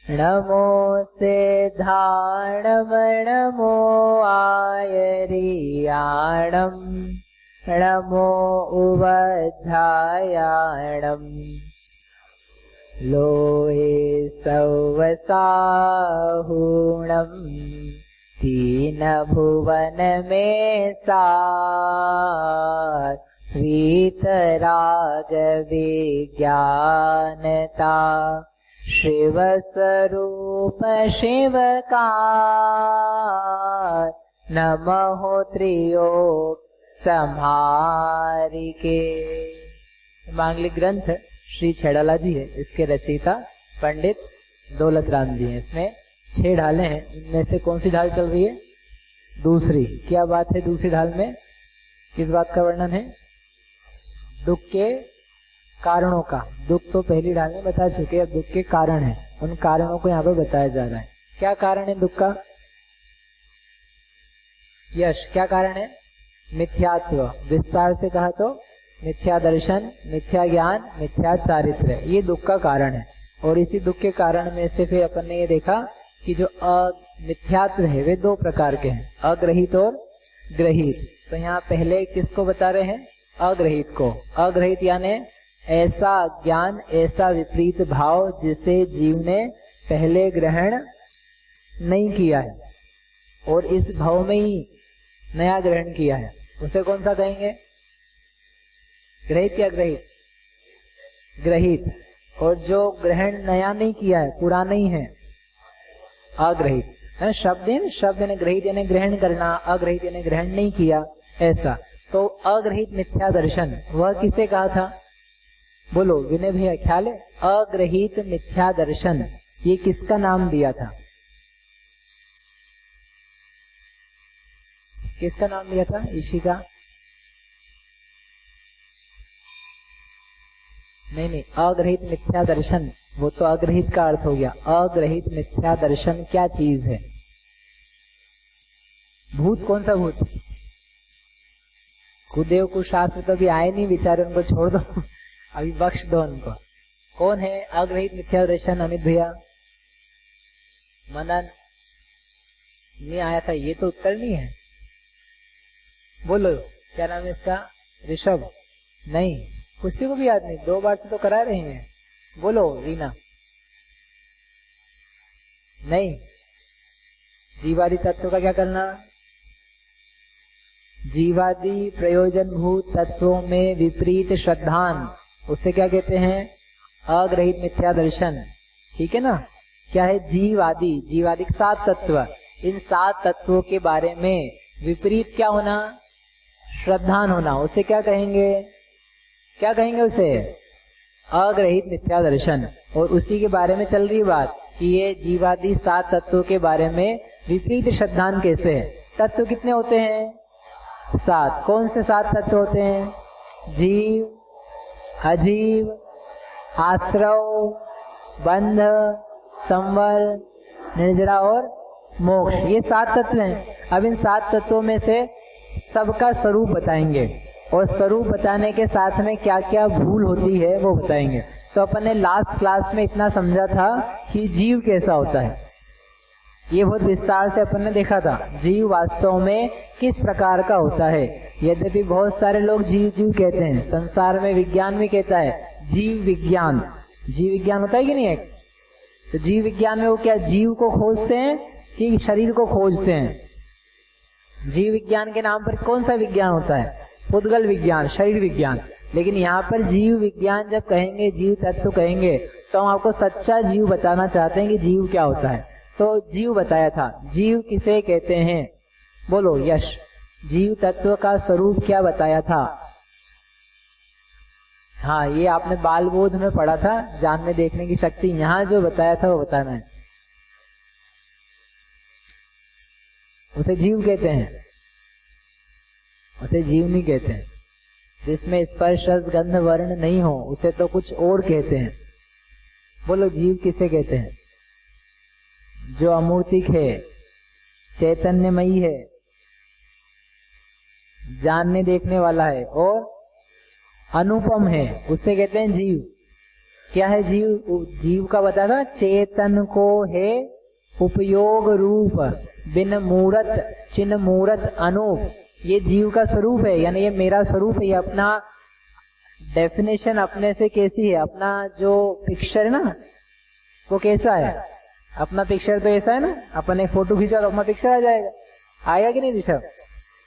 नमो सिद्धाणमणमो आयरियाणम् नमो उवध्यायाणम् लोहे सौवसाहूणम् तीन भुवन में सार वीतराग विज्ञानता शिव स्वरूप शिवकार नमो त्रियोग संहारिके। मांगलिक ग्रंथ श्री छेड़ाला जी है, इसके रचयिता पंडित दौलत राम जी हैं। इसमें 6 ढालें हैं, इनमें से कौन सी ढाल चल रही है? दूसरी। क्या बात है दूसरी ढाल में? किस बात का वर्णन है? दुख के कारणों का। दुख तो पहली ढाल में बता चुके, अब दुख के कारण है, उन कारणों को यहाँ पर बताया जा रहा है। क्या कारण है दुख का? यश। क्या कारण है? मिथ्यात्व। विस्तार से कहा तो मिथ्या दर्शन, मिथ्या ज्ञान, मिथ्या चारित्र, ये दुख का कारण है। और इसी दुख के कारण में से फिर अपन ने ये देखा कि जो मिथ्यात्व है वे 2 प्रकार के हैं, अग्रहित और ग्रहित। तो यहाँ पहले किसको बता रहे हैं? अग्रहित को। अग्रहित यानी ऐसा ज्ञान, ऐसा विपरीत भाव जिसे जीव ने पहले ग्रहण नहीं किया है और इस भाव में ही नया ग्रहण किया है, उसे कौन सा कहेंगे? ग्रहित या ग्रहित? ग्रहित। और जो ग्रहण नया नहीं किया है, पुराना ही है, अग्रहित। शब्द है, शब्द ने ग्रहित यानी ग्रहण करना, अग्रहित यानी ग्रहण नहीं किया, ऐसा। तो अग्रहित मिथ्या दर्शन वह किसे कहा था? बोलो विनय भैया, ख्याल है? अग्रहित मिथ्या दर्शन ये किसका नाम दिया था? किसका नाम दिया था? ऋषि का? नहीं, अग्रहित मिथ्या दर्शन, वो तो अग्रहित का अर्थ हो गया। अग्रहित मिथ्या दर्शन क्या चीज है? भूत। कौन सा भूत? कुदेव को शास्त्र तो भी आए नहीं बेचारे, उनको छोड़ दो, अभी बख्श दो उनको। कौन है अग्रहित मिथ्या दर्शन? अमित भैया, मनन नहीं आया था, ये तो उत्तर नहीं है। बोलो क्या नाम है इसका? ऋषभ? नहीं, किसी को भी याद नहीं, 2 बार से तो करा रहे हैं। बोलो रीना? नहीं। जीवादि तत्व का क्या करना? जीवादि प्रयोजन भूत तत्वों में विपरीत श्रद्धान, उसे क्या कहते हैं? अग्रहित मिथ्या दर्शन। ठीक है ना? क्या है? जीवादि। जीवादि 7 तत्व, इन 7 तत्वों के बारे में विपरीत क्या होना? श्रद्धान होना, उसे क्या कहेंगे? क्या कहेंगे उसे? अग्रहित मिथ्या दर्शन। और उसी के बारे में चल रही बात कि ये जीवादि 7 तत्वों के बारे में विपरीत श्रद्धान कैसे है। तत्व कितने होते हैं? 7। कौन से 7 तत्व होते हैं? जीव, अजीव, आश्रव, बंध, संवर, निर्जरा और मोक्ष, ये 7 तत्व हैं। अब इन 7 तत्वों में से सबका स्वरूप बताएंगे और स्वरूप बताने के साथ में क्या क्या भूल होती है वो बताएंगे। तो अपन ने लास्ट क्लास में इतना समझा था कि जीव कैसा होता है, ये बहुत विस्तार से अपन ने देखा था। जीव वास्तव में किस प्रकार का होता है। यद्यपि बहुत सारे लोग जीव जीव कहते हैं, संसार में विज्ञान भी कहता है जीव विज्ञान। जीव विज्ञान होता है कि नहीं है? तो जीव विज्ञान में वो क्या जीव को खोजते हैं कि शरीर को खोजते हैं? जीव विज्ञान के नाम पर कौन सा विज्ञान होता है? पुद्गल विज्ञान, शरीर विज्ञान। लेकिन यहाँ पर जीव विज्ञान जब कहेंगे, जीव तत्व कहेंगे, तो हम आपको सच्चा जीव बताना चाहते हैं कि जीव क्या होता है। तो जीव बताया था। जीव किसे कहते हैं? बोलो यश। जीव तत्व का स्वरूप क्या बताया था? हाँ, ये आपने बाल बोध में पढ़ा था, जानने देखने की शक्ति। यहाँ जो बताया था वो बताना है। उसे जीव कहते हैं, उसे जीव नहीं कहते हैं। जिसमें स्पर्श रस गंध वर्ण नहीं हो उसे तो कुछ और कहते हैं। बोलो जीव किसे कहते हैं? जो अमूर्तिक है, चैतन्यमयी है, जानने देखने वाला है और अनुपम है, उससे कहते हैं जीव। क्या है जीव? जीव का बताया था चेतन को है उपयोग रूप, बिन मूरत चिन्ह मूरत अनूप। ये जीव का स्वरूप है, यानी ये मेरा स्वरूप है। ये अपना डेफिनेशन अपने से कैसी है, अपना जो पिक्चर है ना वो कैसा है? अपना पिक्चर तो ऐसा है ना, अपन एक फोटो खींचा तो अपना पिक्चर आ जाएगा, आएगा कि नहीं ऋषभ?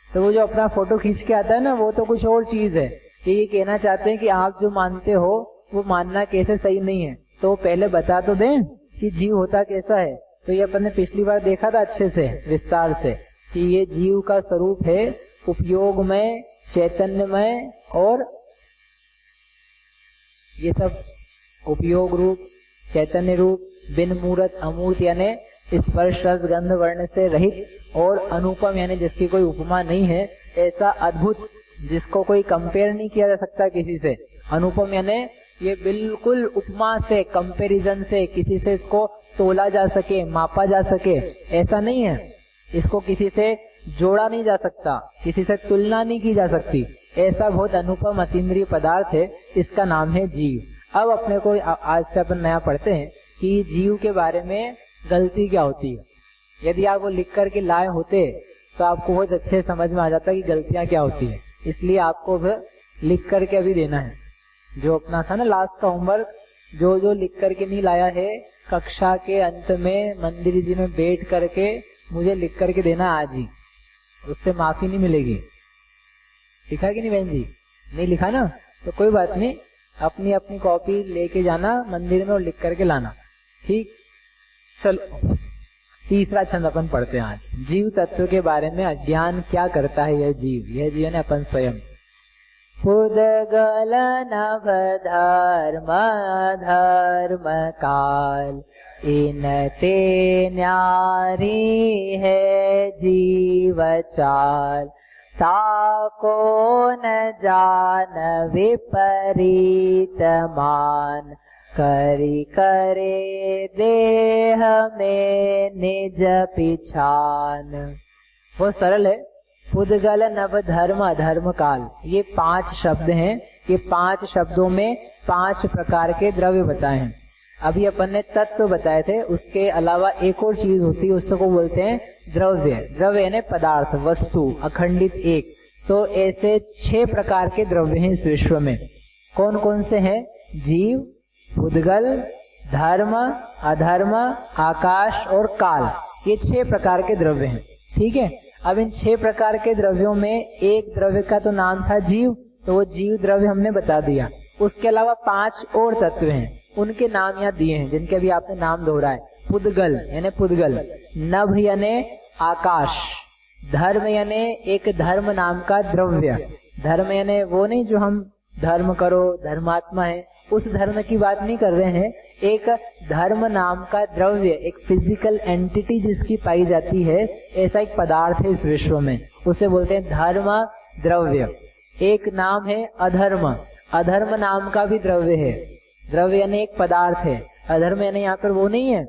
तो वो जो अपना फोटो खींच के आता है ना, वो तो कुछ और चीज है। ये कहना चाहते हैं कि आप जो मानते हो वो मानना कैसे सही नहीं है, तो पहले बता तो दें कि जीव होता कैसा है। तो ये अपन ने पिछली बार देखा था अच्छे से विस्तार से कि ये जीव का स्वरूप है उपयोगमय, चैतन्यमय और ये सब उपयोग रूप, चैतन्य रूप, बिन मूर्त अमूर्त यानी स्पर्श रस गंध वर्ण से रहित और अनुपम यानी जिसकी कोई उपमा नहीं है, ऐसा अद्भुत जिसको कोई कंपेयर नहीं किया जा सकता किसी से। अनुपम यानी ये बिल्कुल उपमा से, कंपैरिजन से, किसी से इसको तोला जा सके, मापा जा सके, ऐसा नहीं है। इसको किसी से जोड़ा नहीं जा सकता, किसी से तुलना नहीं की जा सकती, ऐसा बहुत अनुपम अतीन्द्रिय पदार्थ है, इसका नाम है जीव। अब अपने को आज से अपन नया पढ़ते हैं कि जीव के बारे में गलती क्या होती है। यदि आप वो लिख करके लाए होते तो आपको बहुत अच्छे समझ में आ जाता कि गलतियां क्या होती है। इसलिए आपको भी लिख करके अभी देना है। जो अपना था ना लास्ट का होमवर्क, जो जो लिख करके नहीं लाया है कक्षा के अंत में मंदिर जी में बैठ करके मुझे लिख करके देना आज ही, उससे माफी नहीं मिलेगी। लिखा कि नहीं बहन जी? नहीं लिखा ना, तो कोई बात नहीं, अपनी अपनी कॉपी लेके जाना मंदिर में और लिख करके लाना, ठीक? चलो तीसरा छंद अपन पढ़ते हैं आज। जीव तत्व के बारे में अज्ञान क्या करता है यह जीव, यह जीव ने अपन स्वयं। पुद्गल नभ धर्म धर्म काल, इनते न्यारी है जीव चाल, ताको न जान विपरीत मान, करी करे देह में निज पिछान। वो सरल है। पुद्गल नभ धर्म अधर्म काल, ये 5 शब्द हैं। ये 5 शब्दों में 5 प्रकार के द्रव्य बताए हैं। अभी अपन ने तत्व बताए थे, उसके अलावा एक और चीज होती है, उसको बोलते हैं द्रव्य। द्रव्य यानी पदार्थ, वस्तु, अखंडित एक। तो ऐसे 6 प्रकार के द्रव्य हैं इस विश्व में। कौन कौन से हैं? जीव, पुद्गल, धर्म, अधर्म, आकाश और काल, ये 6 प्रकार के द्रव्य हैं। ठीक है। अब इन 6 प्रकार के द्रव्यों में एक द्रव्य का तो नाम था जीव, तो वो जीव द्रव्य हमने बता दिया। उसके अलावा 5 और तत्व हैं, उनके नाम यहाँ दिए हैं, जिनके भी आपने नाम दोहराए। पुद्गल यानी पुद्गल, नभ यानी आकाश, धर्म यानी एक धर्म नाम का द्रव्य। धर्म यानी वो नहीं जो हम धर्म करो धर्मात्मा है, उस धर्म की बात नहीं कर रहे हैं। एक धर्म नाम का द्रव्य, एक फिजिकल एंटिटी जिसकी पाई जाती है, ऐसा एक पदार्थ है इस विश्व में, उसे बोलते हैं धर्म द्रव्य। एक नाम है अधर्म, अधर्म नाम का भी द्रव्य है। द्रव्य यानी एक पदार्थ है, अधर्म यानी यहाँ पर वो नहीं है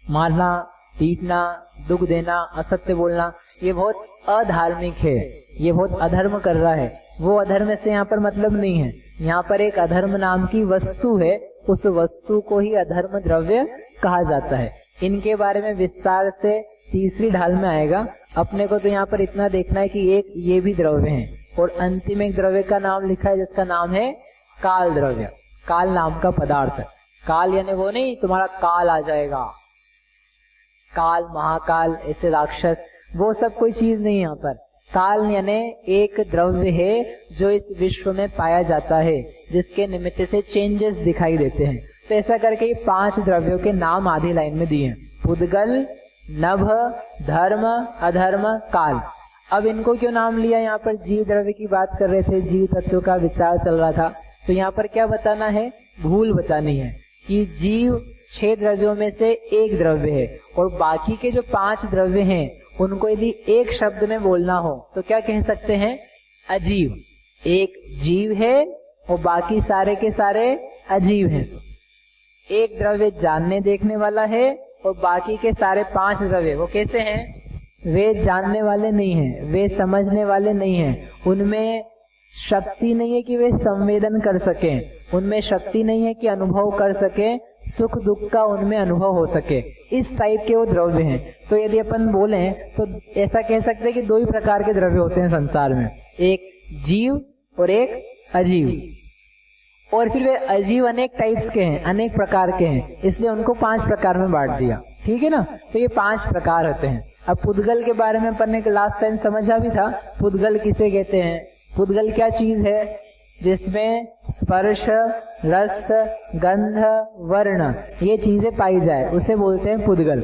मारना, पीटना, दुख देना, असत्य बोलना, ये बहुत अधार्मिक है, ये बहुत अधर्म कर रहा है। वो अधर्म से यहाँ पर मतलब नहीं है। यहाँ पर एक अधर्म नाम की वस्तु है, उस वस्तु को ही अधर्म द्रव्य कहा जाता है। इनके बारे में विस्तार से तीसरी ढाल में आएगा। अपने को तो यहाँ पर इतना देखना है कि एक ये भी द्रव्य है, और अंतिम एक द्रव्य का नाम लिखा है जिसका नाम है काल द्रव्य। काल नाम का पदार्थ है। काल यानी वो नहीं तुम्हारा काल आ जाएगा, काल महाकाल ऐसे राक्षस, वो सब कोई चीज नहीं। यहाँ पर काल यानी एक द्रव्य है जो इस विश्व में पाया जाता है, जिसके निमित्त से चेंजेस दिखाई देते हैं। तो ऐसा करके ये 5 द्रव्यों के नाम आधी लाइन में दिए हैं, पुद्गल, नभ, धर्म, अधर्म, काल। अब इनको क्यों नाम लिया? यहाँ पर जीव द्रव्य की बात कर रहे थे, जीव तत्व का विचार चल रहा था, तो यहाँ पर क्या बताना है? भूल बतानी है कि जीव 6 द्रव्यों में से एक द्रव्य है, और बाकी के जो 5 द्रव्य हैं उनको यदि एक शब्द में बोलना हो तो क्या कह सकते हैं? अजीव। एक जीव है और बाकी सारे के सारे अजीव हैं। एक द्रव्य जानने देखने वाला है और बाकी के सारे 5 द्रव्य वो कैसे हैं? वे जानने वाले नहीं हैं, वे समझने वाले नहीं हैं, उनमें शक्ति नहीं है कि वे संवेदन कर सकें, उनमें शक्ति नहीं है कि अनुभव कर सके, सुख दुख का उनमें अनुभव हो सके, इस टाइप के वो द्रव्य हैं। तो यदि अपन बोलें तो ऐसा कह सकते हैं कि दो ही प्रकार के द्रव्य होते हैं संसार में, एक जीव और एक अजीव। और फिर वे अजीव अनेक टाइप्स के हैं, अनेक प्रकार के हैं, इसलिए उनको 5 प्रकार में बांट दिया। ठीक है ना। तो ये 5 प्रकार होते हैं। अब पुद्गल के बारे में अपन ने लास्ट टाइम समझा भी था। पुद्गल किसे कहते हैं? पुद्गल क्या चीज है? जिसमें स्पर्श, रस, गंध, वर्ण ये चीजें पाई जाए उसे बोलते हैं पुद्गल।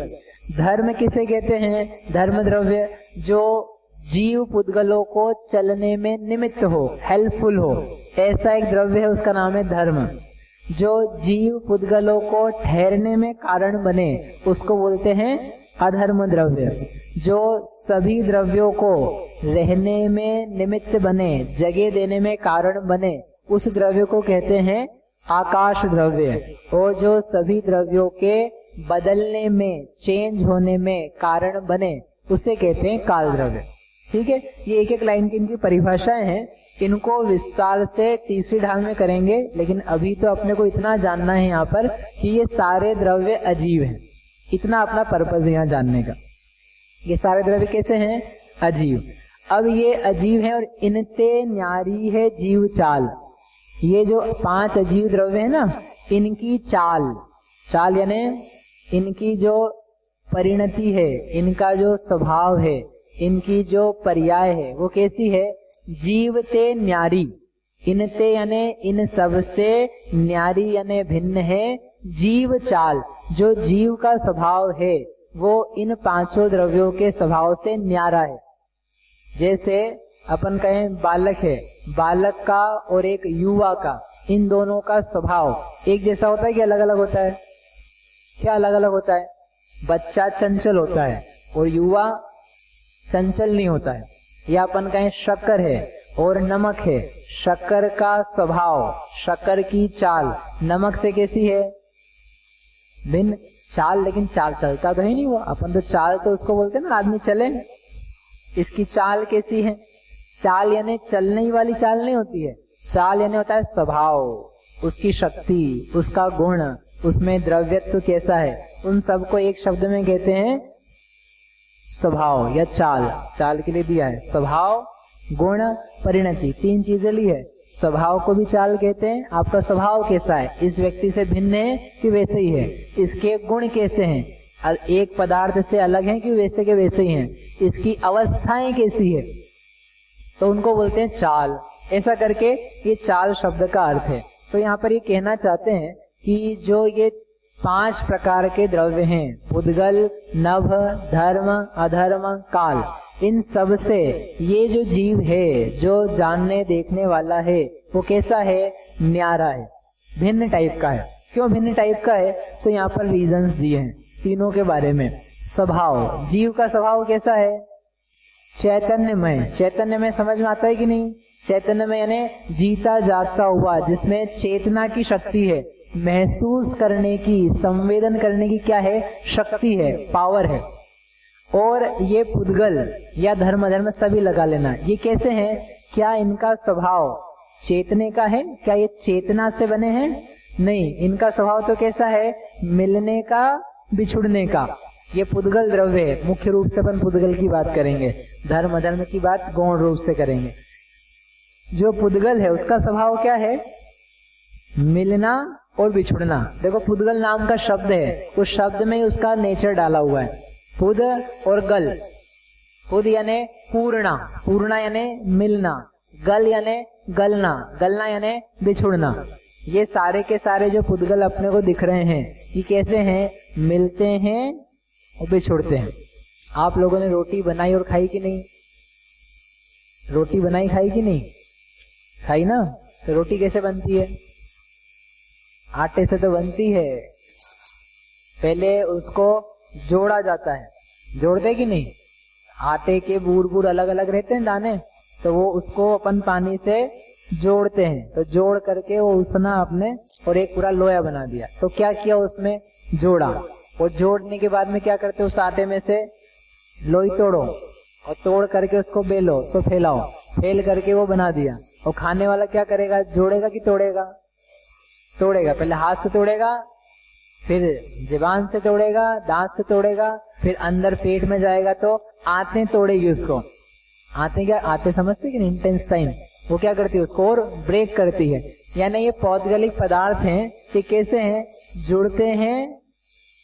धर्म किसे कहते हैं? धर्म द्रव्य जो जीव पुद्गलों को चलने में निमित्त हो, हेल्पफुल हो, ऐसा एक द्रव्य है, उसका नाम है धर्म। जो जीव पुद्गलों को ठहरने में कारण बने उसको बोलते हैं अधर्म द्रव्य। जो सभी द्रव्यों को रहने में निमित्त बने, जगह देने में कारण बने, उस द्रव्य को कहते हैं आकाश द्रव्य। और जो सभी द्रव्यों के बदलने में, चेंज होने में कारण बने उसे कहते हैं काल द्रव्य। ठीक है। ये एक एक लाइन की इनकी परिभाषाएं हैं, इनको विस्तार से तीसरी ढाल में करेंगे, लेकिन अभी तो अपने को इतना जानना है यहाँ पर कि ये सारे द्रव्य अजीव हैं। इतना अपना पर्पज यहाँ जानने का। ये सारे द्रव्य कैसे हैं? अजीव। अब ये अजीव हैं और इनते न्यारी है जीव चाल। ये जो 5 अजीव द्रव्य है ना, इनकी चाल, चाल यानी इनकी जो परिणति है, इनका जो स्वभाव है, इनकी जो पर्याय है वो कैसी है? जीवते न्यारी। इनते यानी इन सब से, न्यारी यानी भिन्न है, जीव चाल। जो जीव का स्वभाव है वो इन 5 द्रव्यों के स्वभाव से न्यारा है। जैसे अपन कहें बालक है, बालक का और एक युवा का, इन दोनों का स्वभाव एक जैसा होता है कि अलग अलग होता है? क्या अलग अलग होता है? बच्चा चंचल होता है और युवा चंचल नहीं होता है। या अपन कहें शक्कर है और नमक है, शक्कर का स्वभाव, शक्कर की चाल नमक से कैसी है? भिन्न चाल, लेकिन चाल चलता तो है नहीं वो। अपन तो चाल तो उसको बोलते हैं ना, आदमी चले, इसकी चाल कैसी है? चाल यानी चलने वाली चाल नहीं होती है, चाल यानी होता है स्वभाव, उसकी शक्ति, उसका गुण, उसमें द्रव्यत्व कैसा है, उन सबको एक शब्द में कहते हैं स्वभाव या चाल। चाल के लिए दिया है स्वभाव, गुण, परिणति, 3 चीजें ली है। स्वभाव को भी चाल कहते हैं। आपका स्वभाव कैसा है? इस व्यक्ति से भिन्न है कि वैसे ही है? इसके गुण कैसे हैं? एक पदार्थ से अलग हैं कि वैसे के वैसे ही हैं? इसकी अवस्थाएं कैसी है? तो उनको बोलते हैं चाल। ऐसा करके ये चाल शब्द का अर्थ है। तो यहाँ पर ये कहना चाहते हैं कि जो ये 5 प्रकार के द्रव्य हैं, पुद्गल, नभ, धर्म, अधर्म, काल, इन सब से ये जो जीव है, जो जानने देखने वाला है, वो कैसा है? न्यारा है, भिन्न टाइप का है। क्यों भिन्न टाइप का है? तो यहाँ पर रीजंस दिए हैं तीनों के बारे में। स्वभाव, जीव का स्वभाव कैसा है? चैतन्यमय। चैतन्यमय समझ में आता है कि नहीं? चैतन्यमय यानी जीता जागता हुआ, जिसमें चेतना की शक्ति है, महसूस करने की, संवेदन करने की क्या है? शक्ति है, पावर है। और ये पुद्गल या धर्म अधर्म सभी लगा लेना, ये कैसे हैं? क्या इनका स्वभाव चेतने का है? क्या ये चेतना से बने हैं? नहीं, इनका स्वभाव तो कैसा है? मिलने का, बिछुड़ने का। ये पुद्गल द्रव्य है। मुख्य रूप से अपन पुद्गल की बात करेंगे, धर्म अधर्म की बात गौण रूप से करेंगे। जो पुद्गल है उसका स्वभाव क्या है? मिलना और बिछुड़ना। देखो पुद्गल नाम का शब्द है, उस शब्द में ही उसका नेचर डाला हुआ है, पुद और गल। पुद यानी पूर्णा, पूर्णा यानी मिलना, गल यानी गलना, गलना यानी बिछुड़ना। ये सारे के सारे जो पुद्गल अपने को दिख रहे हैं, ये कैसे हैं? मिलते हैं और बिछुड़ते हैं। आप लोगों ने रोटी बनाई और खाई कि नहीं? रोटी बनाई खाई कि नहीं? खाई ना। तो रोटी कैसे बनती है? आटे से तो बनती है। पहले उसको जोड़ा जाता है, जोड़ते कि नहीं? आटे के बूर बूर अलग अलग रहते हैं दाने, तो वो उसको अपन पानी से जोड़ते हैं। तो जोड़ करके वो उसना आपने और एक पूरा लोया बना दिया। तो क्या किया? उसमें जोड़ा, और जोड़ने के बाद में क्या करते? उस आटे में से लोई तोड़ो और तोड़ करके उसको बेलो, उसको फैलाओ, फैल करके वो बना दिया। और खाने वाला क्या करेगा? जोड़ेगा कि तोड़ेगा? तोड़ेगा, पहले हाथ से तोड़ेगा, फिर जुबान से तोड़ेगा, दांत से तोड़ेगा, फिर अंदर पेट में जाएगा तो आंतें तोड़ेगी उसको। आंतें क्या, आंतें समझते कि इंटेस्टाइन, वो क्या करती है उसको और ब्रेक करती है। यानी ये पौद्गलिक पदार्थ हैं, ये कैसे हैं, जुड़ते हैं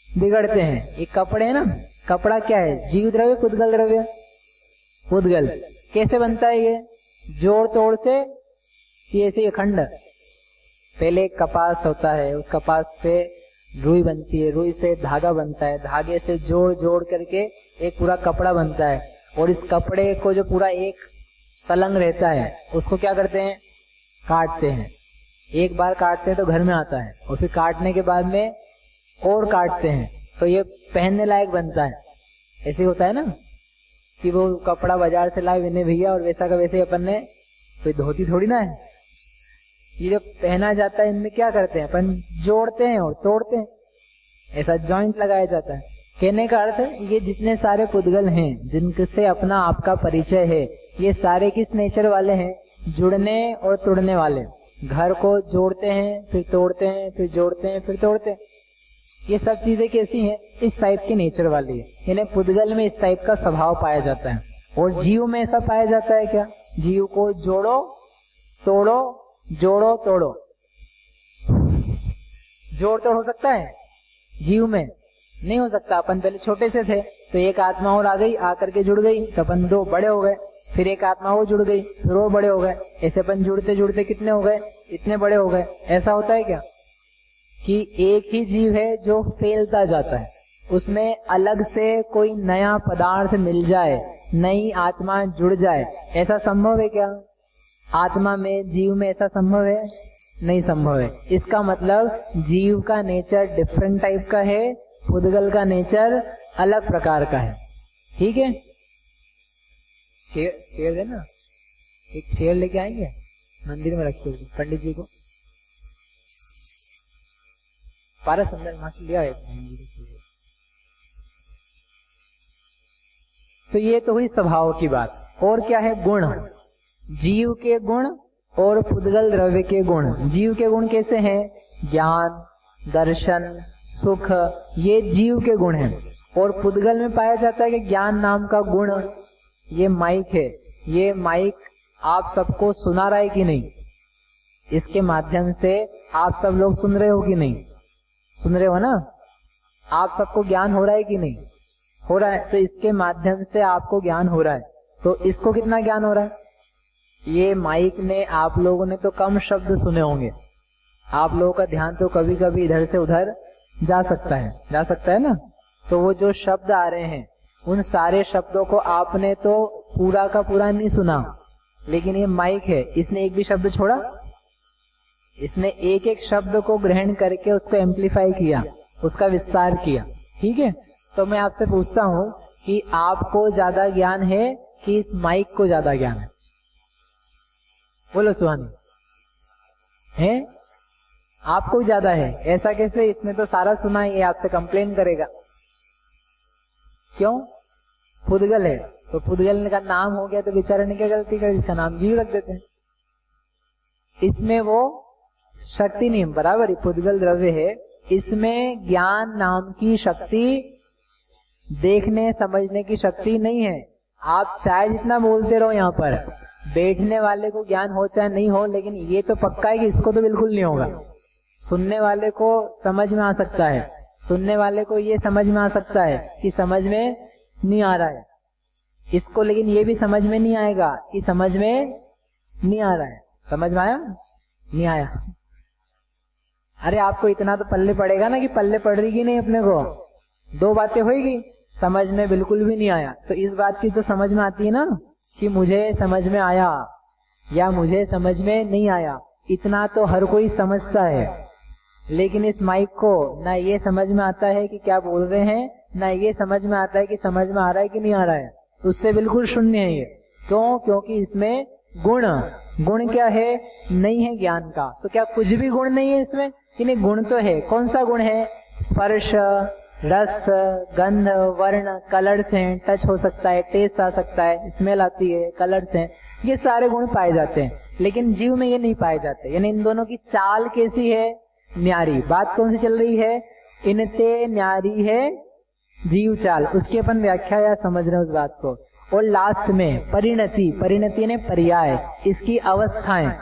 बिगड़ते हैं। एक कपड़े है ना, कपड़ा क्या है, जीव द्रव्य पुद्गल द्रव्य, पुद्गल। कैसे बनता है ये, जोड़ तोड़ से, ये ऐसे अखंड। पहले कपास होता है, उस कपास से रुई बनती है, रुई से धागा बनता है, धागे से जोड़ जोड़ करके एक पूरा कपड़ा बनता है। और इस कपड़े को जो पूरा एक सलंग रहता है उसको क्या करते हैं, काटते हैं। एक बार काटते हैं तो घर में आता है, और फिर काटने के बाद में और काटते हैं तो ये पहनने लायक बनता है। ऐसे होता है ना कि वो कपड़ा बाजार से लाए विनय भैया, और वैसा का वैसे अपन ने कोई धोती थोड़ी ना है। ये जो पहना जाता है इनमें क्या करते हैं अपन, जोड़ते हैं और तोड़ते हैं, ऐसा जॉइंट लगाया जाता है। कहने का अर्थ है ये जितने सारे पुद्गल हैं जिनसे अपना आपका परिचय है, ये सारे किस नेचर वाले हैं, जुड़ने और तोड़ने वाले। घर को जोड़ते हैं फिर तोड़ते हैं, फिर जोड़ते हैं फिर तोड़ते हैं। ये सब चीजें कैसी हैं, इस टाइप की नेचर वाली है। यानी पुद्गल में इस टाइप का स्वभाव पाया जाता है। और जीव में ऐसा पाया जाता है क्या, जीव को जोड़ो तोड़ो, जोड़ो तोड़ो। जोड़ तोड़ हो सकता है जीव में, नहीं हो सकता। अपन पहले छोटे से थे तो एक आत्मा और आ गई, आकर के जुड़ गई तो अपन दो बड़े हो गए, फिर एक आत्मा और जुड़ गई, फिर और बड़े हो गए। ऐसे अपन जुड़ते जुड़ते कितने हो गए, इतने बड़े हो गए। ऐसा होता है क्या कि एक ही जीव है जो फैलता जाता है, उसमें अलग से कोई नया पदार्थ मिल जाए, नई आत्मा जुड़ जाए, ऐसा संभव है क्या? आत्मा में, जीव में ऐसा संभव है? नहीं संभव है। इसका मतलब जीव का नेचर डिफरेंट टाइप का है, पुद्गल का नेचर अलग प्रकार का है। ठीक है, शेर है ना, एक शेर लेके आएंगे मंदिर में रखते हुए पंडित जी को, पारस अंदर वहां से लिया है। तो ये तो हुई स्वभाव की बात। और क्या है, गुण, जीव के गुण और पुद्गल द्रव्य के गुण। जीव के गुण कैसे हैं, ज्ञान, दर्शन, सुख, ये जीव के गुण हैं। और पुद्गल में पाया जाता है कि ज्ञान नाम का गुण, ये माइक है, ये माइक आप सबको सुना रहा है कि नहीं, इसके माध्यम से आप सब लोग सुन रहे हो कि नहीं, सुन रहे हो ना, आप सबको ज्ञान हो रहा है कि नहीं, हो रहा है। तो इसके माध्यम से आपको ज्ञान हो रहा है। तो इसको कितना ज्ञान हो रहा है, ये माइक ने, आप लोगों ने तो कम शब्द सुने होंगे, आप लोगों का ध्यान तो कभी कभी इधर से उधर जा सकता है ना। तो वो जो शब्द आ रहे हैं उन सारे शब्दों को आपने तो पूरा का पूरा नहीं सुना, लेकिन ये माइक है, इसने एक भी शब्द छोड़ा, इसने एक एक शब्द को ग्रहण करके उसको एम्पलीफाई किया, उसका विस्तार किया। ठीक है, तो मैं आपसे पूछता हूं कि आपको ज्यादा ज्ञान है कि इस माइक को ज्यादा ज्ञान है? बोलो सुहानी, है? आपको ज्यादा है। ऐसा कैसे, इसने तो सारा सुना है, ये आपसे कंप्लेन करेगा। क्यों? पुद्गल है, तो पुद्गल का नाम हो गया तो बेचारे ने क्या गलती कर, इसका नाम जीव रख देते हैं। इसमें वो शक्ति नहीं, बराबर ही पुद्गल द्रव्य है, इसमें ज्ञान नाम की शक्ति, देखने समझने की शक्ति नहीं है। आप चाहे जितना बोलते रहो, यहाँ पर बैठने वाले को ज्ञान हो चाहे नहीं हो, लेकिन ये तो पक्का है कि इसको तो बिल्कुल नहीं होगा। सुनने वाले को समझ में आ सकता है, सुनने वाले को ये समझ में आ सकता है कि समझ में नहीं आ रहा है इसको, लेकिन ये भी समझ में नहीं आएगा कि समझ में नहीं आ रहा है। समझ में आया? नहीं आया? अरे आपको इतना तो पल्ले पड़ेगा ना कि पल्ले पड़ रही कि नहीं अपने को, दो बातें होगी, समझ में बिल्कुल भी नहीं आया, तो इस बात की तो समझ में आती है ना कि मुझे समझ में आया या मुझे समझ में नहीं आया। इतना तो हर कोई समझता है, लेकिन इस माइक को ना ये समझ में आता है कि क्या बोल रहे हैं, ना ये समझ में आता है कि समझ में आ रहा है कि नहीं आ रहा है। उससे बिल्कुल शून्य है ये। क्यों? क्योंकि इसमें गुण क्या है, नहीं है ज्ञान का। तो क्या कुछ भी गुण नहीं है इसमें? कि नहीं, गुण तो है। कौन सा गुण है? स्पर्श, रस, गंध, वर्ण, कलर्स हैं, टच हो सकता है, टेस्ट आ सकता है, स्मेल आती है, कलर्स हैं, ये सारे गुण पाए जाते हैं। लेकिन जीव में ये नहीं पाए जाते। यानी इन दोनों की चाल कैसी है, न्यारी। बात कौन सी चल रही है? इनते न्यारी है जीव चाल, उसकी अपन व्याख्या या समझ रहे हैं उस बात को। और लास्ट में परिणति, परिणति ने पर्याय, इसकी अवस्थाएं।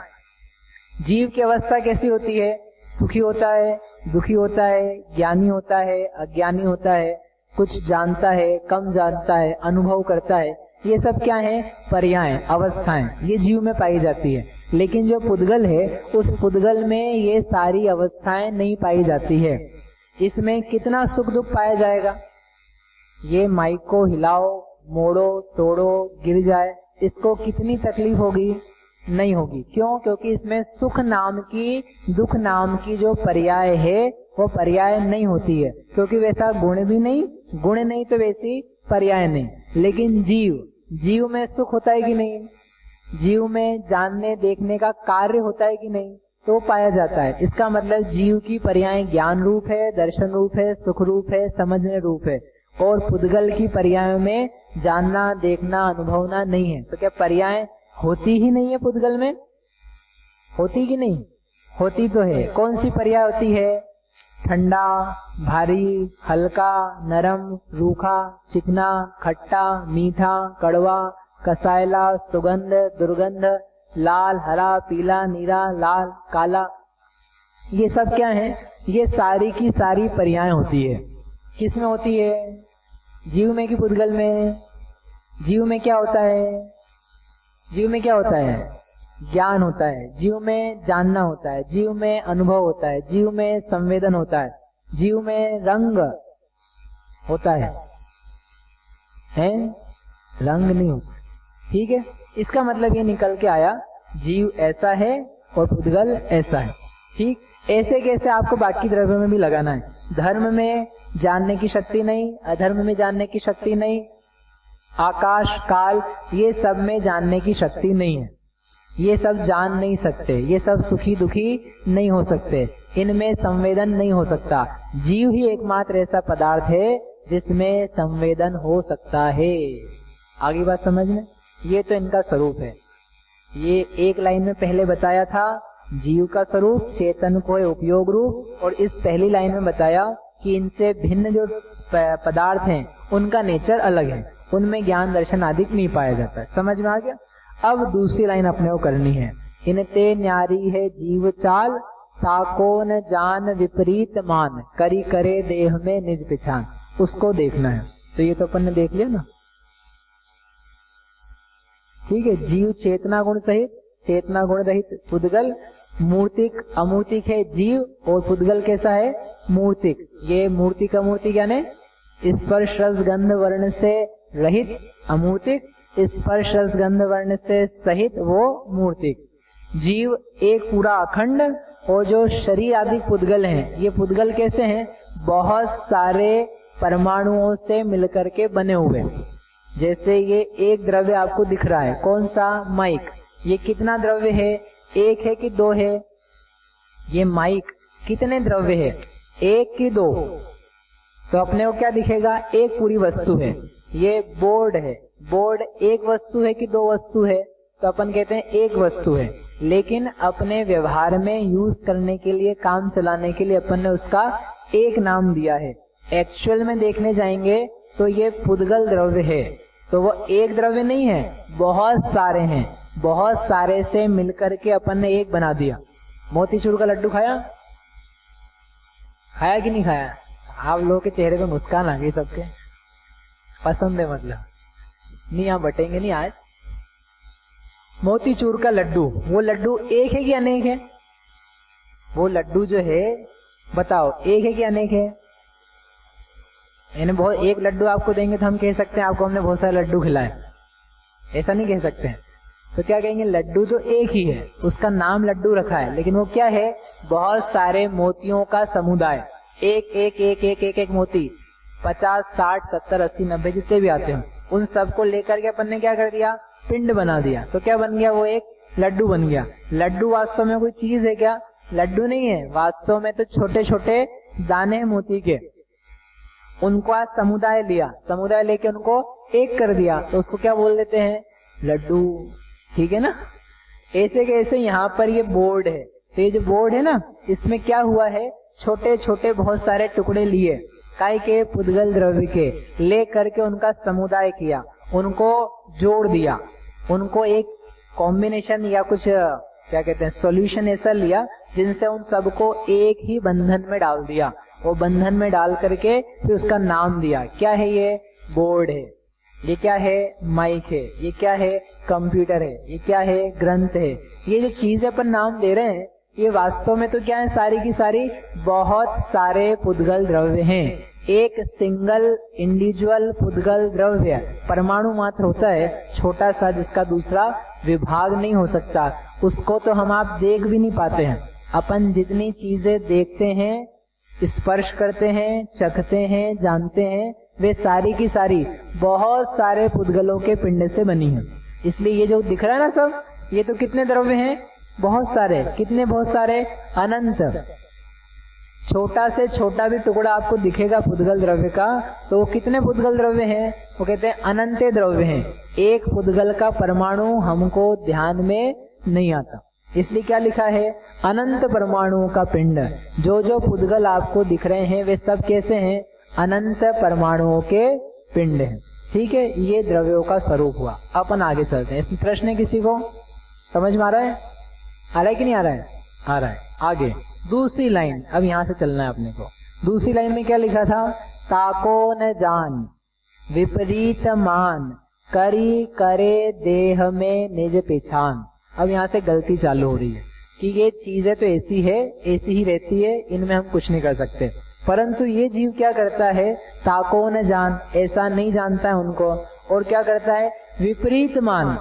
जीव की अवस्था कैसी होती है? सुखी होता है, दुखी होता है, ज्ञानी होता है, अज्ञानी होता है, कुछ जानता है, कम जानता है, अनुभव करता है। ये सब क्या है? पर्याय, अवस्थाएं, ये जीव में पाई जाती है। लेकिन जो पुद्गल है, उस पुद्गल में ये सारी अवस्थाएं नहीं पाई जाती है। इसमें कितना सुख दुख पाया जाएगा? ये माइक को हिलाओ, मोड़ो, तोड़ो, गिर जाए, इसको कितनी तकलीफ होगी? नहीं होगी। क्यों? क्योंकि इसमें सुख नाम की, दुख नाम की जो पर्याय है वो पर्याय नहीं होती है, क्योंकि वैसा गुण भी नहीं, गुण नहीं तो वैसी पर्याय नहीं। लेकिन जीव में सुख होता है कि नहीं? जीव में जानने देखने का कार्य होता है कि नहीं? तो पाया जाता है। इसका मतलब जीव की पर्याय ज्ञान रूप है, दर्शन रूप है, सुख रूप है, समझने रूप है। और पुद्गल की पर्यायों में जानना, देखना, अनुभवना नहीं है। तो क्या पर्याय होती ही नहीं है पुद्गल में? होती कि नहीं? होती तो है। कौन सी पर्याय होती है? ठंडा, भारी, हल्का, नरम, रूखा, चिकना, खट्टा, मीठा, कड़वा, कसायला, सुगंध, दुर्गंध, लाल, हरा, पीला, नीला, लाल, काला, ये सब क्या है? ये सारी की सारी पर्याय होती है। किस में होती है? जीव में कि पुद्गल में? जीव में क्या होता है? जीव में क्या होता है? ज्ञान होता है। जीव में जानना होता है, जीव में अनुभव होता है, जीव में संवेदन होता है, जीव में रंग होता है, रंग नहीं होता। ठीक है, इसका मतलब ये निकल के आया जीव ऐसा है और पुद्गल ऐसा है। ठीक, ऐसे कैसे आपको बाकी द्रव्य में भी लगाना है। धर्म में जानने की शक्ति नहीं, अधर्म में जानने की शक्ति नहीं, आकाश काल ये सब में जानने की शक्ति नहीं है। ये सब जान नहीं सकते, ये सब सुखी दुखी नहीं हो सकते, इनमें संवेदन नहीं हो सकता। जीव ही एकमात्र ऐसा पदार्थ है जिसमें संवेदन हो सकता है। आगे बात समझ में? ये तो इनका स्वरूप है। ये एक लाइन में पहले बताया था जीव का स्वरूप चेतन को है उपयोग रूप, और इस पहली लाइन में बताया कि इनसे भिन्न जो पदार्थ हैं उनका नेचर अलग है, उनमें ज्ञान दर्शन आदि नहीं पाया जाता है। समझ में आ गया? अब दूसरी लाइन अपने को करनी है। इनते न्यारी है जीव चाल, ताको न जान विपरीत मान, करी करे देह में निज पिछान। उसको देखना है। तो ये तो अपन ने देख लिया ना। ठीक है, जीव चेतना गुण सहित, चेतना गुण रहित पुद्गल, मूर्तिक अमूर्तिक है जीव, और पुद्गल कैसा है? मूर्तिक। ये मूर्तिक अमूर्तिक यानी स्पर्श रस गंध वर्ण से रहित अमूर्तिक, स्पर्श रस गंध वर्ण से सहित वो मूर्तिक। जीव एक पूरा अखंड, और जो शरीर आदि पुद्गल हैं, ये पुद्गल कैसे हैं? बहुत सारे परमाणुओं से मिलकर के बने हुए। जैसे ये एक द्रव्य आपको दिख रहा है, कौन सा? माइक। ये कितना द्रव्य है? एक है कि दो है? ये माइक कितने द्रव्य है? एक कि दो? तो अपने को क्या दिखेगा? एक पूरी वस्तु है। ये बोर्ड है, बोर्ड एक वस्तु है कि दो वस्तु है? तो अपन कहते हैं एक वस्तु है। लेकिन अपने व्यवहार में यूज करने के लिए, काम चलाने के लिए अपन ने उसका एक नाम दिया है। एक्चुअल में देखने जाएंगे तो ये पुद्गल द्रव्य है, तो वो एक द्रव्य नहीं है, बहुत सारे हैं। बहुत सारे से मिलकर के अपन ने एक बना दिया। मोतीचूर का लड्डू खाया? खाया कि नहीं खाया? आप लोगों के चेहरे पे मुस्कान आ गई सबके, पसंद है मतलब। नहीं, यहाँ बटेंगे नहीं आज। मोतीचूर का लड्डू, वो लड्डू एक है कि अनेक है? वो लड्डू जो है बताओ, एक है कि अनेक है? यानी बहुत एक लड्डू आपको देंगे तो हम कह सकते हैं आपको हमने बहुत सारे लड्डू खिलाए, ऐसा नहीं कह सकते हैं। तो क्या कहेंगे? लड्डू तो एक ही है, उसका नाम लड्डू रखा है, लेकिन वो क्या है? बहुत सारे मोतियों का समुदाय। एक एक एक एक एक एक मोती 50, 60, 70, 80, 90 जितने भी आते हैं, उन सबको लेकर के अपन ने क्या कर दिया? पिंड बना दिया। तो क्या बन गया? वो एक लड्डू बन गया। लड्डू वास्तव में कोई चीज है क्या? लड्डू नहीं है, वास्तव में तो छोटे छोटे दाने हैं मोती के। उनको आज समुदाय लिया, समुदाय लेके उनको एक कर दिया, तो उसको क्या बोल देते हैं? लड्डू। ठीक है ना? ऐसे कैसे यहाँ पर ये बोर्ड है, तो ये जो बोर्ड है ना, इसमें क्या हुआ है, छोटे छोटे बहुत सारे टुकड़े लिए, काय के, पुद्गल द्रव्य के, ले करके उनका समुदाय किया, उनको जोड़ दिया, उनको एक कॉम्बिनेशन या कुछ क्या कहते हैं सॉल्यूशन ऐसा लिया जिनसे उन सबको एक ही बंधन में डाल दिया। वो बंधन में डाल करके फिर उसका नाम दिया। क्या है ये? बोर्ड है। ये क्या है? माइक है। ये क्या है? कंप्यूटर है। ये क्या है? ग्रंथ है। ये जो चीजें अपन नाम दे रहे हैं ये वास्तव में तो क्या है, सारी की सारी बहुत सारे पुद्गल द्रव्य हैं। एक सिंगल इंडिविजुअल पुद्गल द्रव्य परमाणु मात्र होता है, छोटा सा, जिसका दूसरा विभाग नहीं हो सकता। उसको तो हम आप देख भी नहीं पाते हैं। अपन जितनी चीजें देखते हैं, स्पर्श करते हैं, चखते हैं, जानते हैं, वे सारी की सारी बहुत सारे पुद्गलों के पिंड से बनी है। इसलिए ये जो दिख रहा है ना सब, ये तो कितने द्रव्य हैं? बहुत सारे। कितने? बहुत सारे, अनंत। छोटा से छोटा भी टुकड़ा आपको दिखेगा पुद्गल द्रव्य का, तो वो कितने पुद्गल द्रव्य हैं? वो कहते हैं अनंत द्रव्य हैं। एक पुद्गल का परमाणु हमको ध्यान में नहीं आता, इसलिए क्या लिखा है? अनंत परमाणुओं का पिंड। जो जो पुद्गल आपको दिख रहे हैं वे सब कैसे हैं? अनंत परमाणुओं के पिंड हैं। ठीक है, ये द्रव्यों का स्वरूप हुआ। अपन आगे चलते हैं। इसमें प्रश्न है किसी को? समझ में आ रहा है? आ रहा है कि नहीं आ रहा है? आ रहा है। आगे दूसरी लाइन, अब यहां से चलना है अपने को। दूसरी लाइन में क्या लिखा था? ताको न जान विपरीत मान, करी करे देह में निज पहचान। अब यहाँ से गलती चालू हो रही है कि ये चीजें तो ऐसी है, ऐसी ही रहती है, इनमें हम कुछ नहीं कर सकते। परंतु ये जीव क्या करता है? ताको न जान, ऐसा नहीं जानता है उनको, और क्या करता है? विपरीत मान,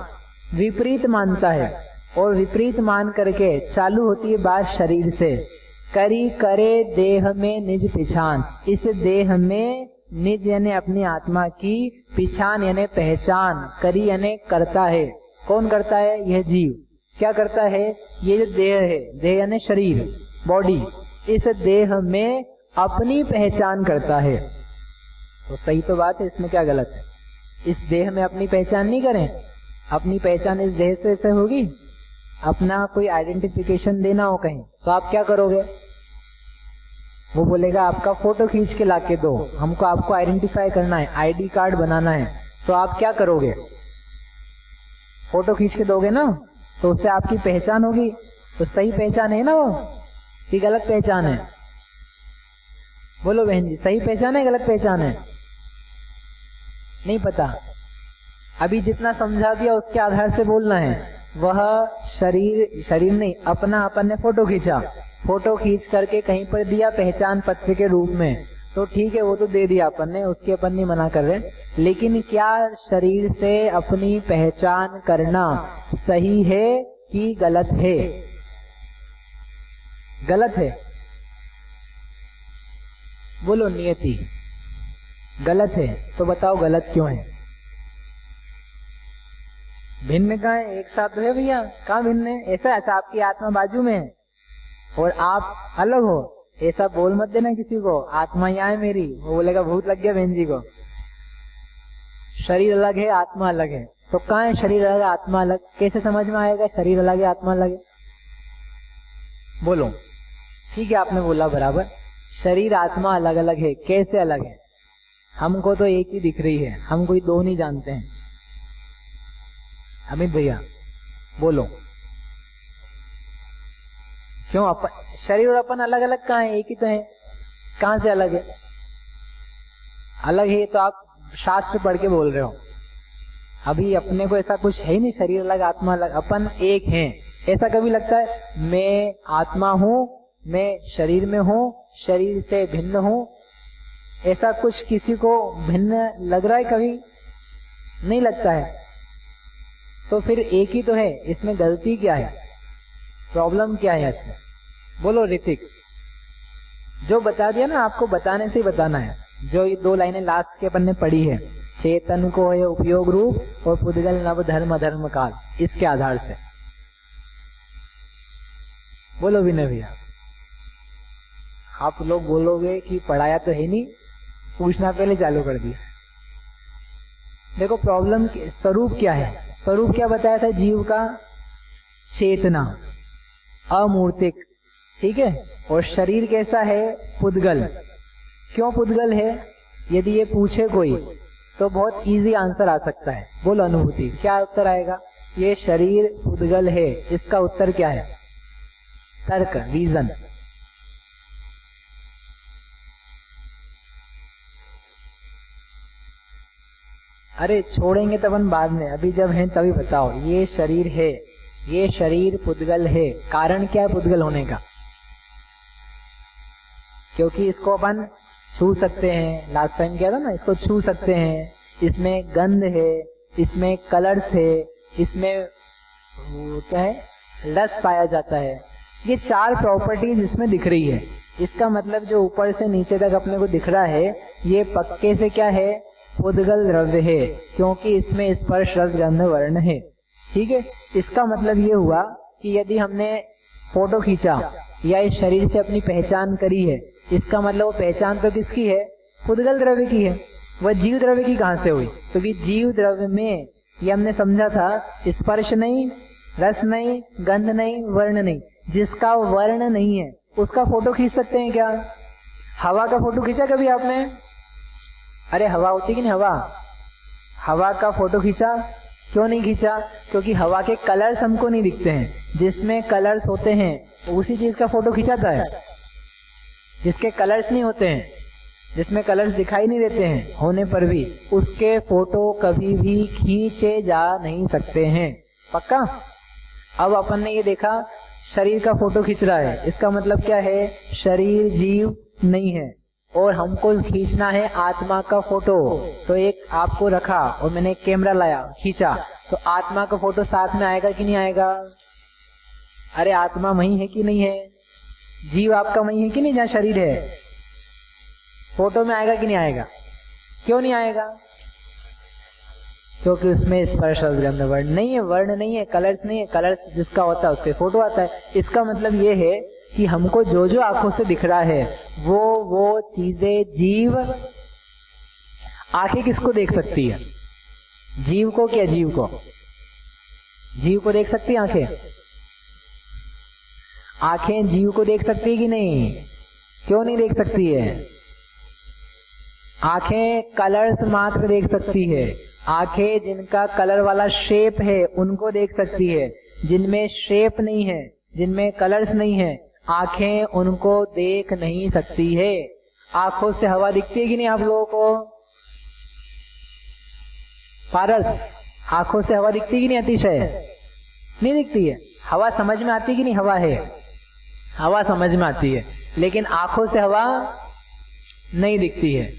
विपरीत मानता है, और विपरीत मान करके चालू होती है बात शरीर से। करी करे देह में निज पहचान, इस देह में निज यानी अपनी आत्मा की, पहचान यानी पहचान, करी यानी करता है। कौन करता है? यह जीव। क्या करता है? ये जो देह है, देह यानी शरीर, बॉडी, इस देह में अपनी पहचान करता है। तो सही तो बात है, इसमें क्या गलत है? इस देह में अपनी पहचान नहीं करें। अपनी पहचान इस देह से ऐसे होगी। अपना कोई आइडेंटिफिकेशन देना हो कहीं, तो आप क्या करोगे? वो बोलेगा आपका फोटो खींच के लाके दो, हमको आपको आइडेंटिफाई करना है, आईडी कार्ड बनाना है। तो आप क्या करोगे? फोटो खींच के दोगे ना, तो उससे आपकी पहचान होगी। तो सही पहचान है ना वो, कि गलत पहचान है? बोलो बहन जी, सही पहचान है गलत पहचान है? नहीं पता। अभी जितना समझा दिया उसके आधार से बोलना है। वह शरीर नहीं, अपना अपन ने फोटो खींचा, फोटो खींच करके कहीं पर दिया पहचान पत्र के रूप में, तो ठीक है, वो तो दे दिया अपन ने, उसके अपन नहीं मना कर रहे। लेकिन क्या शरीर से अपनी पहचान करना सही है कि गलत है? गलत है। बोलो नियति, गलत है। तो बताओ गलत क्यों है? भिन्न कहाँ है? एक साथ है भैया, कहाँ भिन्न है? ऐसा अच्छा आपकी आत्मा बाजू में है और आप अलग हो, ऐसा बोल मत देना किसी को। आत्मा यहाँ है मेरी, वो बोलेगा भूत लग गया बहन जी को। शरीर अलग है, आत्मा अलग है। तो कहाँ है शरीर अलग आत्मा अलग? कैसे समझ में आएगा शरीर अलग है आत्मा अलग है? बोलो। ठीक है, आपने बोला बराबर, शरीर आत्मा अलग अलग है। कैसे अलग है? हमको तो एक ही दिख रही है, हम कोई दो नहीं जानते हैं। अमित भैया बोलो, क्यों? अपन शरीर और अपन अलग अलग कहाँ है? एक ही तो है। कहाँ से अलग है? अलग है तो आप शास्त्र पढ़ के बोल रहे हो। अभी अपने को ऐसा कुछ है ही नहीं, शरीर अलग आत्मा अलग, अपन एक हैं। ऐसा कभी लगता है मैं आत्मा हूं, मैं शरीर में हूं, शरीर से भिन्न हूं? ऐसा कुछ किसी को भिन्न लग रहा है? कभी नहीं लगता है। तो फिर एक ही तो है, इसमें गलती क्या है? प्रॉब्लम क्या है इसमें? बोलो ऋतिक। जो बता दिया ना, आपको बताने से ही बताना है। जो ये दो लाइनें लास्ट के अपन ने पढ़ी है, चेतन को है उपयोग रूप और पुद्गल नव धर्म धर्म काल, इसके आधार से बोलो विनय भैया। आप लोग बोलोगे कि पढ़ाया तो है नहीं, पूछना पहले चालू कर दिया। देखो प्रॉब्लम स्वरूप क्या है? स्वरूप क्या बताया था जीव का? चेतना। अमूर्तिक, ठीक है। और शरीर कैसा है? पुद्गल। क्यों पुद्गल है? यदि ये पूछे कोई तो बहुत इजी आंसर आ सकता है। बोलो अनुभूति, क्या उत्तर आएगा? ये शरीर पुद्गल है, इसका उत्तर क्या है? तर्क, रीजन। अरे छोड़ेंगे तब हम बाद में, अभी जब हैं तभी बताओ। ये शरीर है, ये शरीर पुद्गल है। कारण क्या है पुद्गल होने का? क्योंकि इसको अपन छू सकते हैं, लास्ट टाइम किया था ना, इसको छू सकते हैं, इसमें गंध है, इसमें कलर्स है, इसमें क्या है, रस पाया जाता है। ये 4 प्रॉपर्टीज इसमें दिख रही है। इसका मतलब जो ऊपर से नीचे तक अपने को दिख रहा है, ये पक्के से क्या है? पुद्गल द्रव्य है, क्योंकि इसमें स्पर्श रस गंध वर्ण है, ठीक है। इसका मतलब ये हुआ कि यदि हमने फोटो खींचा या इस शरीर से अपनी पहचान करी है, इसका मतलब वो पहचान तो किसकी है? पुद्गल द्रव्य की है। वह जीव द्रव्य की कहां से हुई? क्योंकि जीव द्रव्य में ये हमने समझा था स्पर्श नहीं, रस नहीं, गंध नहीं, वर्ण नहीं। जिसका वर्ण नहीं है उसका फोटो खींच सकते हैं क्या? हवा का फोटो खींचा कभी आपने? अरे हवा होती कि नहीं, हवा का फोटो खींचा? क्यों नहीं खींचा? क्योंकि हवा के कलर्स हमको नहीं दिखते हैं। जिसमें कलर्स होते हैं उसी चीज का फोटो खींचाता है। जिसके कलर्स नहीं होते हैं, जिसमें कलर्स दिखाई नहीं देते हैं होने पर भी, उसके फोटो कभी भी खींचे जा नहीं सकते हैं। पक्का? अब अपन ने ये देखा शरीर का फोटो खींच रहा है, इसका मतलब क्या है? शरीर जीव नहीं है और हमको खींचना है आत्मा का फोटो। तो एक आपको रखा और मैंने एक कैमरा लाया, खींचा, तो आत्मा का फोटो साथ में आएगा कि नहीं आएगा? अरे आत्मा वही है कि नहीं है? जीव आपका वही है कि नहीं जहाँ शरीर है? फोटो में आएगा कि नहीं आएगा? क्यों नहीं आएगा? क्योंकि उसमें स्पर्श रस गंध वर्ण नहीं है, वर्ण नहीं है, कलर्स नहीं है। कलर्स जिसका होता है उसके फोटो आता है। इसका मतलब ये है कि हमको जो जो आंखों से दिख रहा है वो चीजें जीव। आंखें किसको देख सकती है? जीव को। क्या जीव को? जीव को देख सकती है आंखें? आंखें जीव को देख सकती है कि नहीं? क्यों नहीं देख सकती है? आंखें कलर्स मात्र देख सकती है। आंखें जिनका कलर वाला शेप है उनको देख सकती है। जिनमें शेप नहीं है, जिनमें कलर्स नहीं है, आंखें उनको देख नहीं सकती है। आंखों से हवा दिखती है कि नहीं आप लोगों को? पारस, आंखों से हवा दिखती है कि नहीं? अतिशय नहीं दिखती है। हवा समझ में आती है कि नहीं? हवा है, हवा समझ में आती है, लेकिन आंखों से हवा नहीं दिखती है।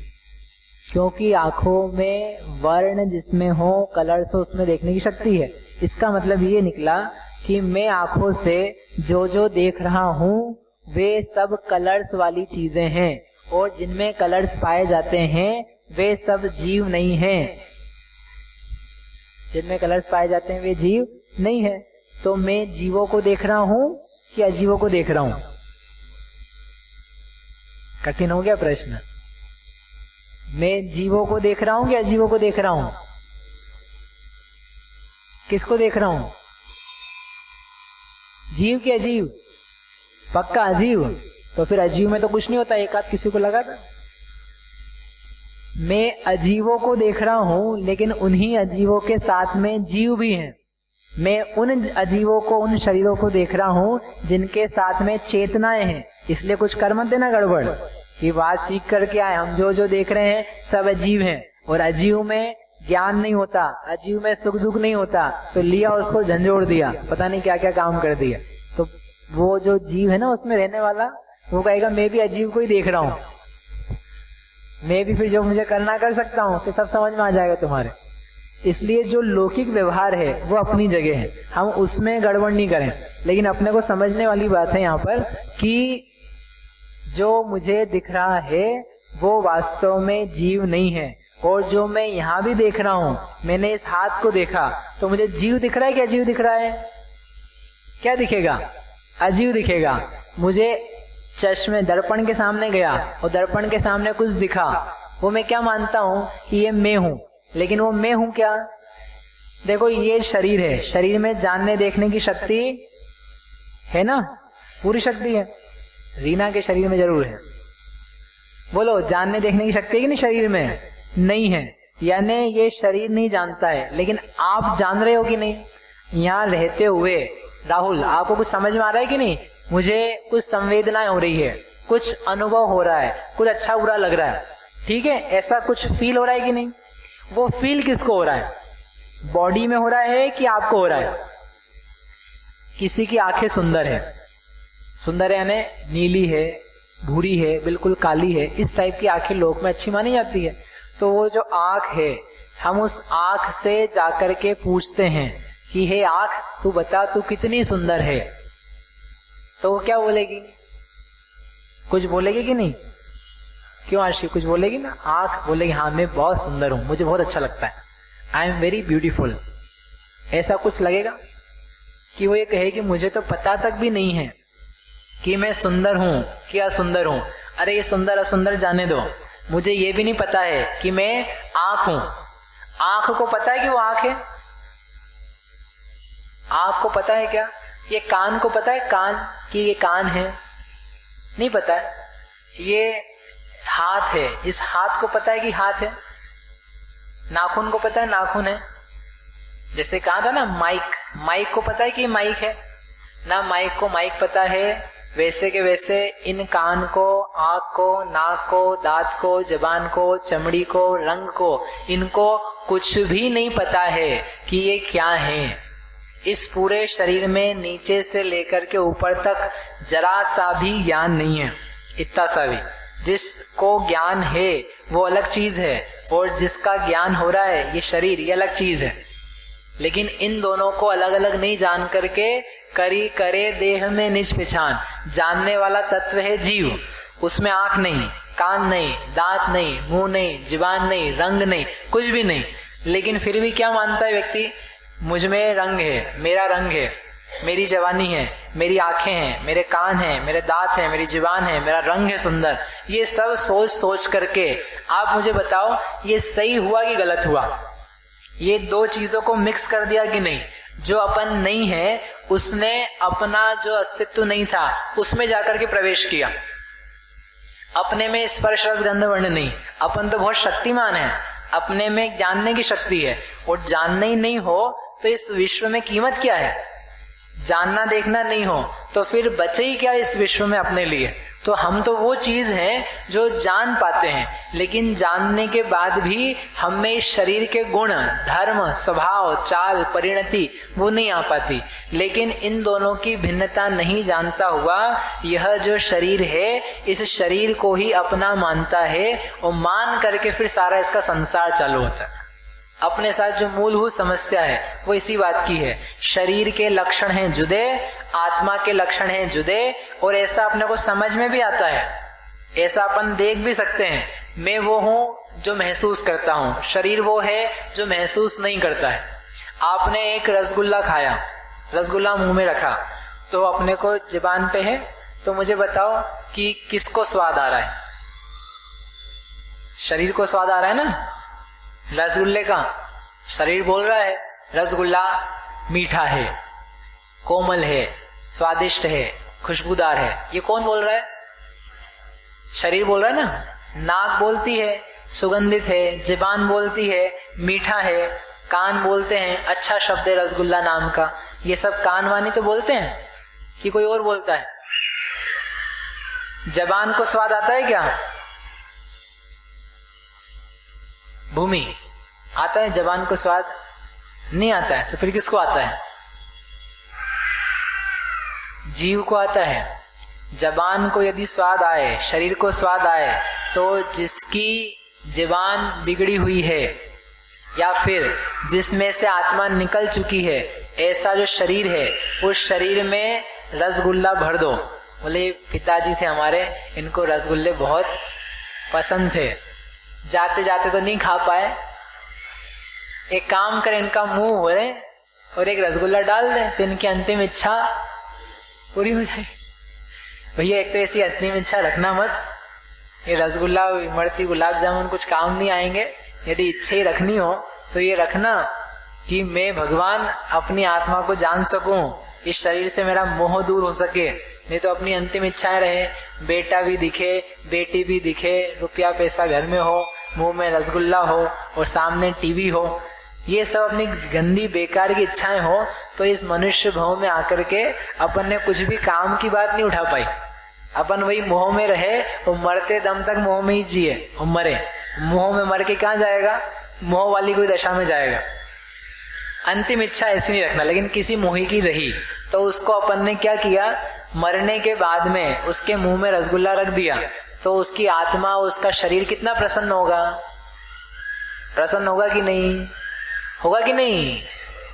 क्योंकि आंखों में वर्ण जिसमें हो, कलर्स हो, उसमें देखने की शक्ति है। इसका मतलब ये निकला कि मैं आंखों से जो जो देख रहा हूं वे सब कलर्स वाली चीजें हैं, और जिनमें कलर्स पाए जाते हैं वे सब जीव नहीं हैं। जिनमें कलर्स पाए जाते हैं वे जीव नहीं है। तो मैं जीवों को देख रहा हूं कि अजीवों को देख रहा हूं? कठिन हो गया प्रश्न। मैं जीवों को देख रहा हूं कि अजीवों को देख रहा हूं? किसको देख रहा हूं? जीव के अजीव? पक्का अजीव। तो फिर अजीव में तो कुछ नहीं होता, एक हाथ किसी को लगा था। मैं अजीवों को देख रहा हूं, लेकिन उन्हीं अजीवों के साथ में जीव भी हैं। मैं उन अजीवों को, उन शरीरों को देख रहा हूं जिनके साथ में चेतनाएं हैं। इसलिए कुछ कर मत देना गड़बड़ कि बात सीख करके आए, हम जो जो देख रहे हैं सब अजीव हैं, और अजीव में ज्ञान नहीं होता, अजीव में सुख दुख नहीं होता, तो लिया उसको झंझोड़ दिया, पता नहीं क्या क्या काम कर दिया। तो वो जो जीव है ना उसमें रहने वाला, वो कहेगा मैं भी अजीव को ही देख रहा हूं, मैं भी फिर जो मुझे करना कर सकता हूं, तो सब समझ में आ जाएगा तुम्हारे। इसलिए जो लौकिक व्यवहार है वो अपनी जगह है, हम उसमें गड़बड़ नहीं करें। लेकिन अपने को समझने वाली बात है यहाँ पर कि जो मुझे दिख रहा है वो वास्तव में जीव नहीं है, और जो मैं यहाँ भी देख रहा हूं, मैंने इस हाथ को देखा तो मुझे जीव दिख रहा है कि अजीव दिख रहा है? क्या दिखेगा? अजीव दिखेगा। मुझे चश्मे दर्पण के सामने गया और दर्पण के सामने कुछ दिखा, वो मैं क्या मानता हूं कि ये मैं हूं, लेकिन वो मैं हूं क्या? देखो ये शरीर है, शरीर में जानने देखने की शक्ति है ना, पूरी शक्ति है। रीना के शरीर में जरूर है। बोलो, जानने देखने की शक्ति है कि नहीं शरीर में? नहीं है, यानी ये शरीर नहीं जानता है, लेकिन आप जान रहे हो कि नहीं? यहाँ रहते हुए राहुल, आपको कुछ समझ में आ रहा है कि नहीं? मुझे कुछ संवेदनाएं हो रही है, कुछ अनुभव हो रहा है, कुछ अच्छा बुरा लग रहा है, ठीक है, ऐसा कुछ फील हो रहा है कि नहीं? वो फील किसको हो रहा है? बॉडी में हो रहा है कि आपको हो रहा है? किसी की आंखें सुंदर है, सुंदर है यानी नीली है, भूरी है, बिल्कुल काली है, इस टाइप की आंखें लोक में अच्छी मानी जाती है। तो वो जो आंख है, हम उस आंख से जाकर के पूछते हैं कि हे आंख, तू बता तू कितनी सुंदर है, तो वो क्या बोलेगी? कुछ बोलेगी कि नहीं? क्यों आशी, कुछ बोलेगी ना? आंख बोलेगी हाँ मैं बहुत सुंदर हूं, मुझे बहुत अच्छा लगता है, आई एम वेरी ब्यूटीफुल। ऐसा कुछ लगेगा कि वो ये कहे कि मुझे तो पता तक भी नहीं है कि मैं सुंदर हूं कि असुंदर हूं। अरे ये सुंदर असुंदर जाने दो, मुझे ये भी नहीं पता है कि मैं आंख हूं। आंख को पता है कि वो आंख है? आंख को पता है क्या? ये कान को पता है कान कि ये कान है? नहीं पता है। ये हाथ है, इस हाथ को पता है कि हाथ है? नाखून को पता है नाखून है? जैसे कहा था ना माइक, माइक को पता है कि माइक है ना? माइक को माइक पता है, वैसे के वैसे इन कान को, आंख को, नाक को, दांत को, जबान को, चमड़ी को, रंग को, इनको कुछ भी नहीं पता है कि ये क्या है। इस पूरे शरीर में नीचे से लेकर के ऊपर तक जरा सा भी ज्ञान नहीं है, इतना सा भी। जिसको ज्ञान है वो अलग चीज है, और जिसका ज्ञान हो रहा है ये शरीर, ये अलग चीज है। लेकिन इन दोनों को अलग अलग नहीं जान करके करी करे देह में निज पहचान, जानने वाला तत्व है जीव। उसमें आंख नहीं, कान नहीं, दांत नहीं, मुंह नहीं, जुबान नहीं, रंग नहीं, कुछ भी नहीं। लेकिन फिर भी क्या मानता है व्यक्ति? मुझ में रंग है, मेरा रंग है, मेरी जवानी है, मेरी आंखें हैं, मेरे कान हैं, मेरे दांत हैं, मेरी जुबान है, मेरा रंग है सुंदर। ये सब सोच सोच करके आप मुझे बताओ ये सही हुआ कि गलत हुआ? ये दो चीजों को मिक्स कर दिया कि नहीं? जो अपन नहीं है उसने अपना जो अस्तित्व नहीं था उसमें जाकर के प्रवेश किया। अपने में स्पर्श रस गंध वर्ण नहीं, अपन तो बहुत शक्तिमान है, अपने में जानने की शक्ति है, और जानना ही नहीं हो तो इस विश्व में कीमत क्या है? जानना देखना नहीं हो तो फिर बचे ही क्या इस विश्व में अपने लिए? तो हम तो वो चीज है जो जान पाते हैं, लेकिन जानने के बाद भी हम में इस शरीर के गुण, धर्म, स्वभाव, चाल, परिणति वो नहीं आ पाती। लेकिन इन दोनों की भिन्नता नहीं जानता हुआ यह जो शरीर है, इस शरीर को ही अपना मानता है, और मान करके फिर सारा इसका संसार चालू होता है। अपने साथ जो मूलभूत समस्या है वो इसी बात की है। शरीर के लक्षण हैं जुदे, आत्मा के लक्षण हैं जुदे, और ऐसा अपने को समझ में भी आता है, ऐसा अपन देख भी सकते हैं। मैं वो हूं जो महसूस करता हूं, शरीर वो है जो महसूस नहीं करता है। आपने एक रसगुल्ला खाया, रसगुल्ला मुंह में रखा, तो अपने को जुबान पे है, तो मुझे बताओ कि किसको स्वाद आ रहा है? शरीर को स्वाद आ रहा है ना रसगुल्ले का। शरीर बोल रहा है रसगुल्ला मीठा है, कोमल है, स्वादिष्ट है, खुशबूदार है। ये कौन बोल रहा है? शरीर बोल रहा है ना। नाक बोलती है सुगंधित है, जुबान बोलती है मीठा है, कान बोलते हैं अच्छा शब्द है रसगुल्ला नाम का। ये सब कान वानी तो बोलते हैं कि कोई और बोलता है? जबान को स्वाद आता है क्या? भूमि आता है जबान को स्वाद? नहीं आता है। तो फिर किसको आता है? जीव को आता है। जबान को यदि स्वाद आए, शरीर को स्वाद आए, तो जिसकी जबान बिगड़ी हुई है या फिर जिसमें से आत्मा निकल चुकी है, ऐसा जो शरीर है उस शरीर में रसगुल्ला भर दो। बोले पिताजी थे हमारे, इनको रसगुल्ले बहुत पसंद थे, जाते जाते तो नहीं खा पाए, एक काम करें इनका मुंह हो रहे और एक रसगुल्ला डाल दें तो इनकी अंतिम इच्छा पूरी हो जाए। भैया एक तो ऐसी अंतिम इच्छा रखना मत, ये रसगुल्ला इमरती गुलाब जामुन कुछ काम नहीं आएंगे। यदि इच्छा ही रखनी हो तो ये रखना कि मैं भगवान अपनी आत्मा को जान सकूं, इस शरीर से मेरा मोह दूर हो सके, नहीं तो अपनी अंतिम इच्छाएं रहे, बेटा भी दिखे, बेटी भी दिखे, रुपया पैसा घर में हो, मुंह में रसगुल्ला हो और सामने टीवी हो, ये सब अपनी गंदी बेकार की इच्छाएं हो, तो इस मनुष्य भाव में आकर के अपन ने कुछ भी काम की बात नहीं उठा पाई। अपन वही मोह में रहे और मरते दम तक मोह में ही जिए और मरे। मोह में मर के कहाँ जाएगा? मोह वाली कोई दशा में जाएगा। अंतिम इच्छा ऐसी नहीं रखना। लेकिन किसी मोही की रही तो उसको अपन ने क्या किया, मरने के बाद में उसके मुंह में रसगुल्ला रख दिया, तो उसकी आत्मा, उसका शरीर कितना प्रसन्न होगा? प्रसन्न होगा कि नहीं होगा? कि नहीं?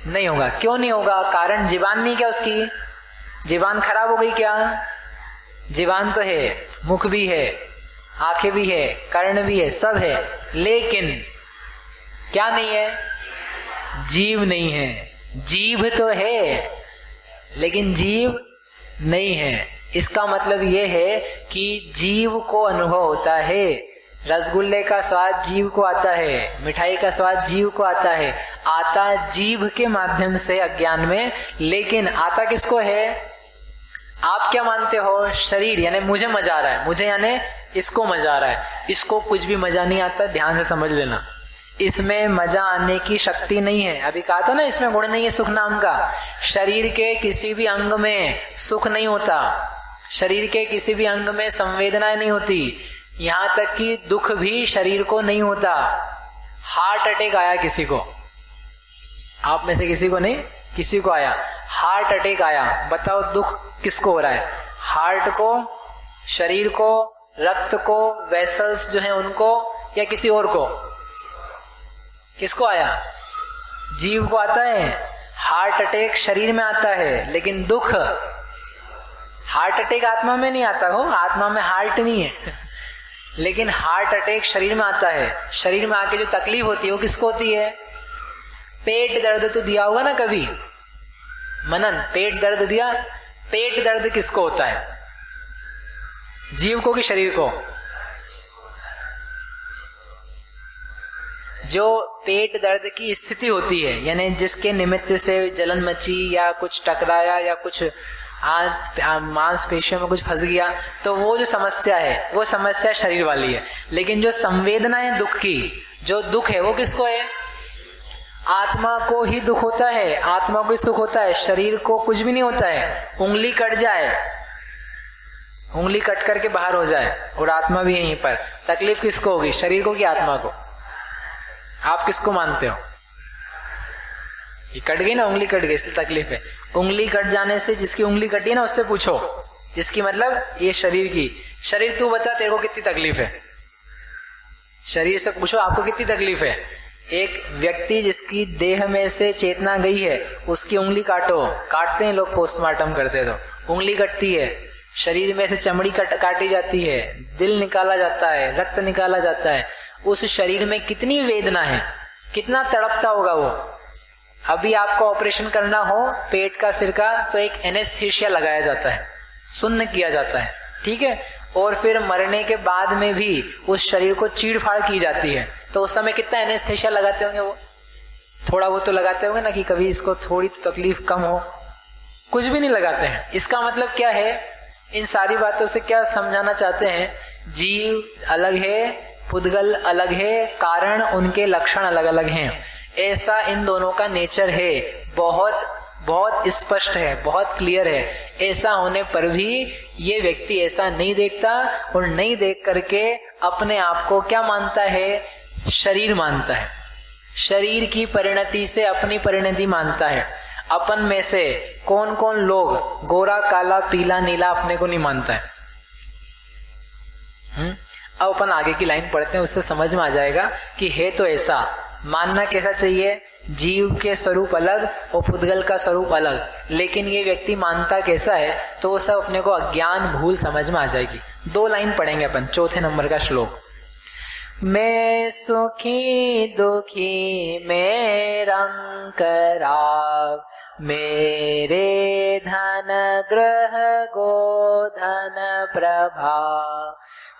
नहीं होगा। क्यों नहीं होगा? कारण जीवान नहीं क्या उसकी? जीवान खराब हो गई क्या? जीवान तो है, मुख भी है, आंखें भी है, कर्ण भी है, सब है, लेकिन क्या नहीं है? जीव नहीं है। जीभ तो है लेकिन जीव नहीं है। इसका मतलब यह है कि जीव को अनुभव होता है, रसगुल्ले का स्वाद जीव को आता है, मिठाई का स्वाद जीव को आता है, आता जीव के माध्यम से अज्ञान में, लेकिन आता किसको है? आप क्या मानते हो? शरीर, यानी मुझे मजा आ रहा है, मुझे यानी इसको मजा आ रहा है, इसको कुछ भी मजा नहीं आता। ध्यान से समझ लेना, इसमें मजा आने की शक्ति नहीं है। अभी कहा था ना, इसमें गुण नहीं है सुख नाम का। शरीर के किसी भी अंग में सुख नहीं होता, शरीर के किसी भी अंग में संवेदनाएं नहीं होती, यहां तक कि दुख भी शरीर को नहीं होता। हार्ट अटैक आया किसी को, आप में से किसी को नहीं, किसी को आया हार्ट अटैक आया, बताओ दुख किसको हो रहा है? हार्ट को, शरीर को, रक्त को, वेसल्स जो हैं उनको, या किसी और को? किसको आया? जीव को आता है। हार्ट अटैक शरीर में आता है, लेकिन दुख, हार्ट अटैक आत्मा में नहीं आता हो, आत्मा में हार्ट नहीं है लेकिन हार्ट अटैक शरीर में आता है। शरीर में आके जो तकलीफ होती है वो किसको होती है? पेट दर्द तो दिया होगा ना कभी, मनन, पेट दर्द दिया। पेट दर्द किसको होता है? जीव को कि शरीर को? जो पेट दर्द की स्थिति होती है, यानी जिसके निमित्त से जलन मची या कुछ टकराया या कुछ मांसपेशियों में कुछ फंस गया, तो वो जो समस्या है वो समस्या शरीर वाली है। लेकिन जो संवेदना है दुख की, जो दुख है वो किसको है? आत्मा को ही दुख होता है, आत्मा को ही सुख होता है, शरीर को कुछ भी नहीं होता है। उंगली कट जाए, उंगली कट करके बाहर हो जाए और आत्मा भी यहीं पर, तकलीफ किसको होगी? शरीर को कि आत्मा को? आप किसको मानते हो? ये कट गई ना, उंगली कट गई इसलिए तकलीफ है। उंगली कट जाने से, जिसकी उंगली कटी है ना उससे पूछो, जिसकी मतलब ये शरीर की, शरीर तू बता तेरे को कितनी तकलीफ है? शरीर से पूछो आपको कितनी तकलीफ है। एक व्यक्ति जिसकी देह में से चेतना गई है उसकी उंगली काटो, काटते हैं लोग पोस्टमार्टम करते तो उंगली कटती है, शरीर में से चमड़ी काटी जाती है, दिल निकाला जाता है, रक्त निकाला जाता है, उस शरीर में कितनी वेदना है, कितना तड़पता होगा वो। अभी आपको ऑपरेशन करना हो पेट का, सिर का, तो एक एनेस्थीसिया लगाया जाता है, सुन्न किया जाता है, ठीक है। और फिर मरने के बाद में भी उस शरीर को चीड़-फाड़ की जाती है, तो उस समय कितना एनेस्थीसिया लगाते होंगे वो? थोड़ा वो तो लगाते होंगे ना कि कभी इसको थोड़ी तो तकलीफ कम हो, कुछ भी नहीं लगाते हैं। इसका मतलब क्या है? इन सारी बातों से क्या समझाना चाहते हैं? जीव अलग है, पुद्गल अलग है, कारण उनके लक्षण अलग अलग हैं, ऐसा इन दोनों का नेचर है, बहुत बहुत स्पष्ट है, बहुत क्लियर है। ऐसा होने पर भी ये व्यक्ति ऐसा नहीं देखता और नहीं देख करके अपने आप को क्या मानता है? शरीर मानता है, शरीर की परिणति से अपनी परिणति मानता है। अपन में से कौन कौन लोग गोरा, काला, पीला, नीला अपने को नहीं मानता है? अब अपन आगे की लाइन पढ़ते हैं, उससे समझ में आ जाएगा कि है तो ऐसा। मानना कैसा चाहिए? जीव के स्वरूप अलग और पुद्गल का स्वरूप अलग, लेकिन ये व्यक्ति मानता कैसा है? तो वो सब अपने को अज्ञान भूल समझ में आ जाएगी। 2 लाइन पढ़ेंगे अपन, चौथे नंबर का श्लोक। मैं सुखी दुखी मैं रंग कराव, मेरे धन ग्रह गोधन प्रभाव,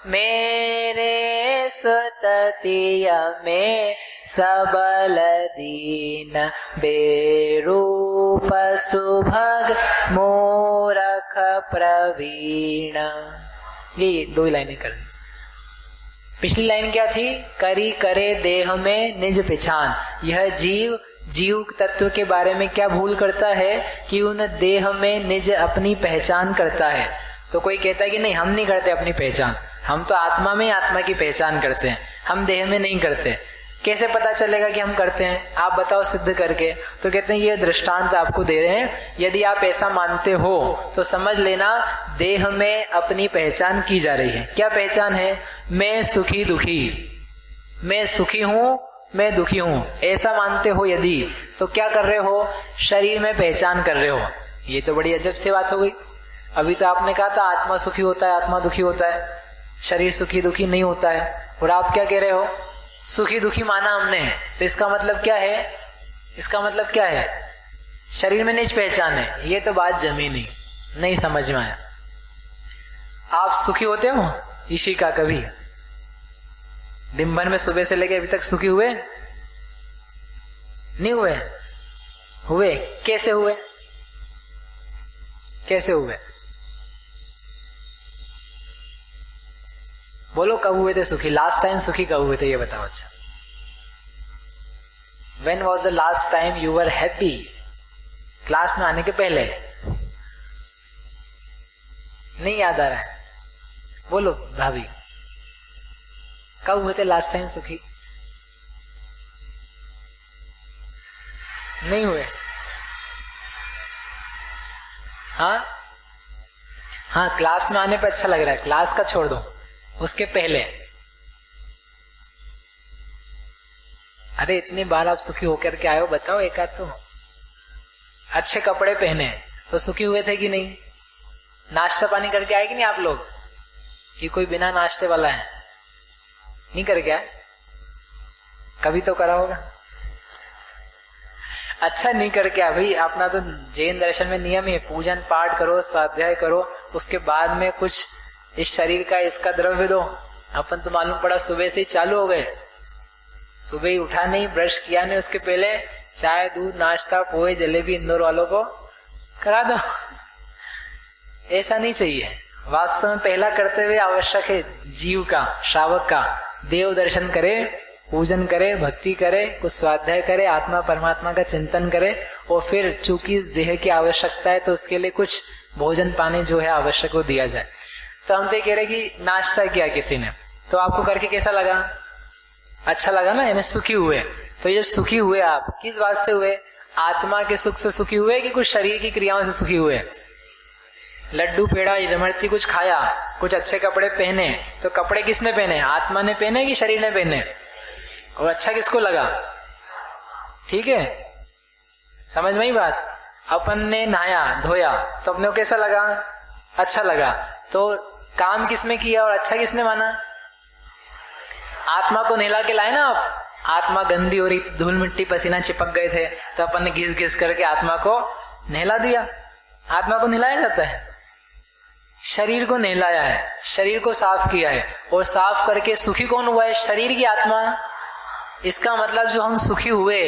मेरे सुततिय में सबल दीन बेरूप सुभग मूरख प्रवीण। ये 2 लाइनें कर। पिछली लाइन क्या थी? करी करे देह में निज पहचान। यह जीव तत्व के बारे में क्या भूल करता है कि उन देह में निज अपनी पहचान करता है। तो कोई कहता है कि नहीं, हम नहीं करते अपनी पहचान, हम तो आत्मा में आत्मा की पहचान करते हैं, हम देह में नहीं करते। कैसे पता चलेगा कि हम करते हैं? आप बताओ सिद्ध करके। तो कहते हैं ये दृष्टांत आपको दे रहे हैं, यदि आप ऐसा मानते हो तो समझ लेना देह में अपनी पहचान की जा रही है। क्या पहचान है? मैं सुखी दुखी, मैं सुखी हूं, मैं दुखी हूं, ऐसा मानते हो यदि, तो क्या कर रहे हो? शरीर में पहचान कर रहे हो। ये तो बड़ी अजब सी बात हो गई। अभी तो आपने कहा था आत्मा सुखी होता है, आत्मा दुखी होता है, शरीर सुखी दुखी नहीं होता है, और आप क्या कह रहे हो? सुखी दुखी माना हमने। तो इसका मतलब क्या है? इसका मतलब क्या है? शरीर में निज पहचान है। ये तो बात जमी नहीं समझ में आया। आप सुखी होते हो इसी का? कभी दिन भर में सुबह से लेकर अभी तक सुखी हुए? नहीं हुए? हुए? कैसे हुए? कैसे हुए? बोलो कब हुए थे सुखी? लास्ट टाइम सुखी कब हुए थे ये बताओ। अच्छा, When was the last time you were happy? Class में आने के पहले? नहीं याद आ रहा है? बोलो भाभी, कब हुए थे लास्ट टाइम सुखी? नहीं हुए? हाँ, क्लास में आने पे अच्छा लग रहा है, क्लास का छोड़ दो, उसके पहले। अरे इतनी बार आप सुखी होकर के आए हो, बताओ एक आध तो। अच्छे कपड़े पहने तो सुखी हुए थे कि नहीं? नाश्ता पानी करके आए कि नहीं आप लोग? कि कोई बिना नाश्ते वाला है? नहीं करके आए? कभी तो करा होगा। अच्छा नहीं करके आए भाई, अपना तो जैन दर्शन में नियम है, पूजन पाठ करो, स्वाध्याय करो, उसके बाद में कुछ इस शरीर का इसका द्रव्य दो। अपन तो मालूम पड़ा सुबह से ही चालू हो गए, सुबह ही उठा नहीं, ब्रश किया नहीं, उसके पहले चाय दूध नाश्ता पोहे जलेबी इंदौर वालों को करा दो। ऐसा नहीं चाहिए। वास्तव में पहला कर्तव्य आवश्यक है जीव का, श्रावक का, देव दर्शन करे, पूजन करे, भक्ति करे, कुछ स्वाध्याय करे, आत्मा परमात्मा का चिंतन करे, और फिर चूंकि इस देह की आवश्यकता है तो उसके लिए कुछ भोजन पानी जो है आवश्यक वो दिया जाए। तो हम तो कह रहे कि नाश्ता किया किसी ने, तो आपको करके कैसा लगा? अच्छा लगा ना, यानी सुखी हुए। तो ये सुखी हुए आप किस बात से हुए? आत्मा के सुख से सुखी हुए कि कुछ शरीर की क्रियाओं से सुखी हुए? लड्डू पेड़ा इमरती कुछ खाया, कुछ अच्छे कपड़े पहने, तो कपड़े किसने पहने? आत्मा ने पहने कि शरीर ने पहने? और अच्छा किसको लगा? ठीक है, समझ में ही बात। अपन ने नहाया धोया तो अपने को कैसा लगा? अच्छा लगा। तो काम किसमें किया और अच्छा किसने माना? आत्मा को नहला के लाए ना आप। आत्मा गंदी हो रही, धूल मिट्टी पसीना चिपक गए थे, तो अपन ने घिस घिस करके आत्मा को नहला दिया। आत्मा को नहलाया जाता है, शरीर को नहलाया है, शरीर को साफ किया है, और साफ करके सुखी कौन हुआ है? शरीर की आत्मा। इसका मतलब जो हम सुखी हुए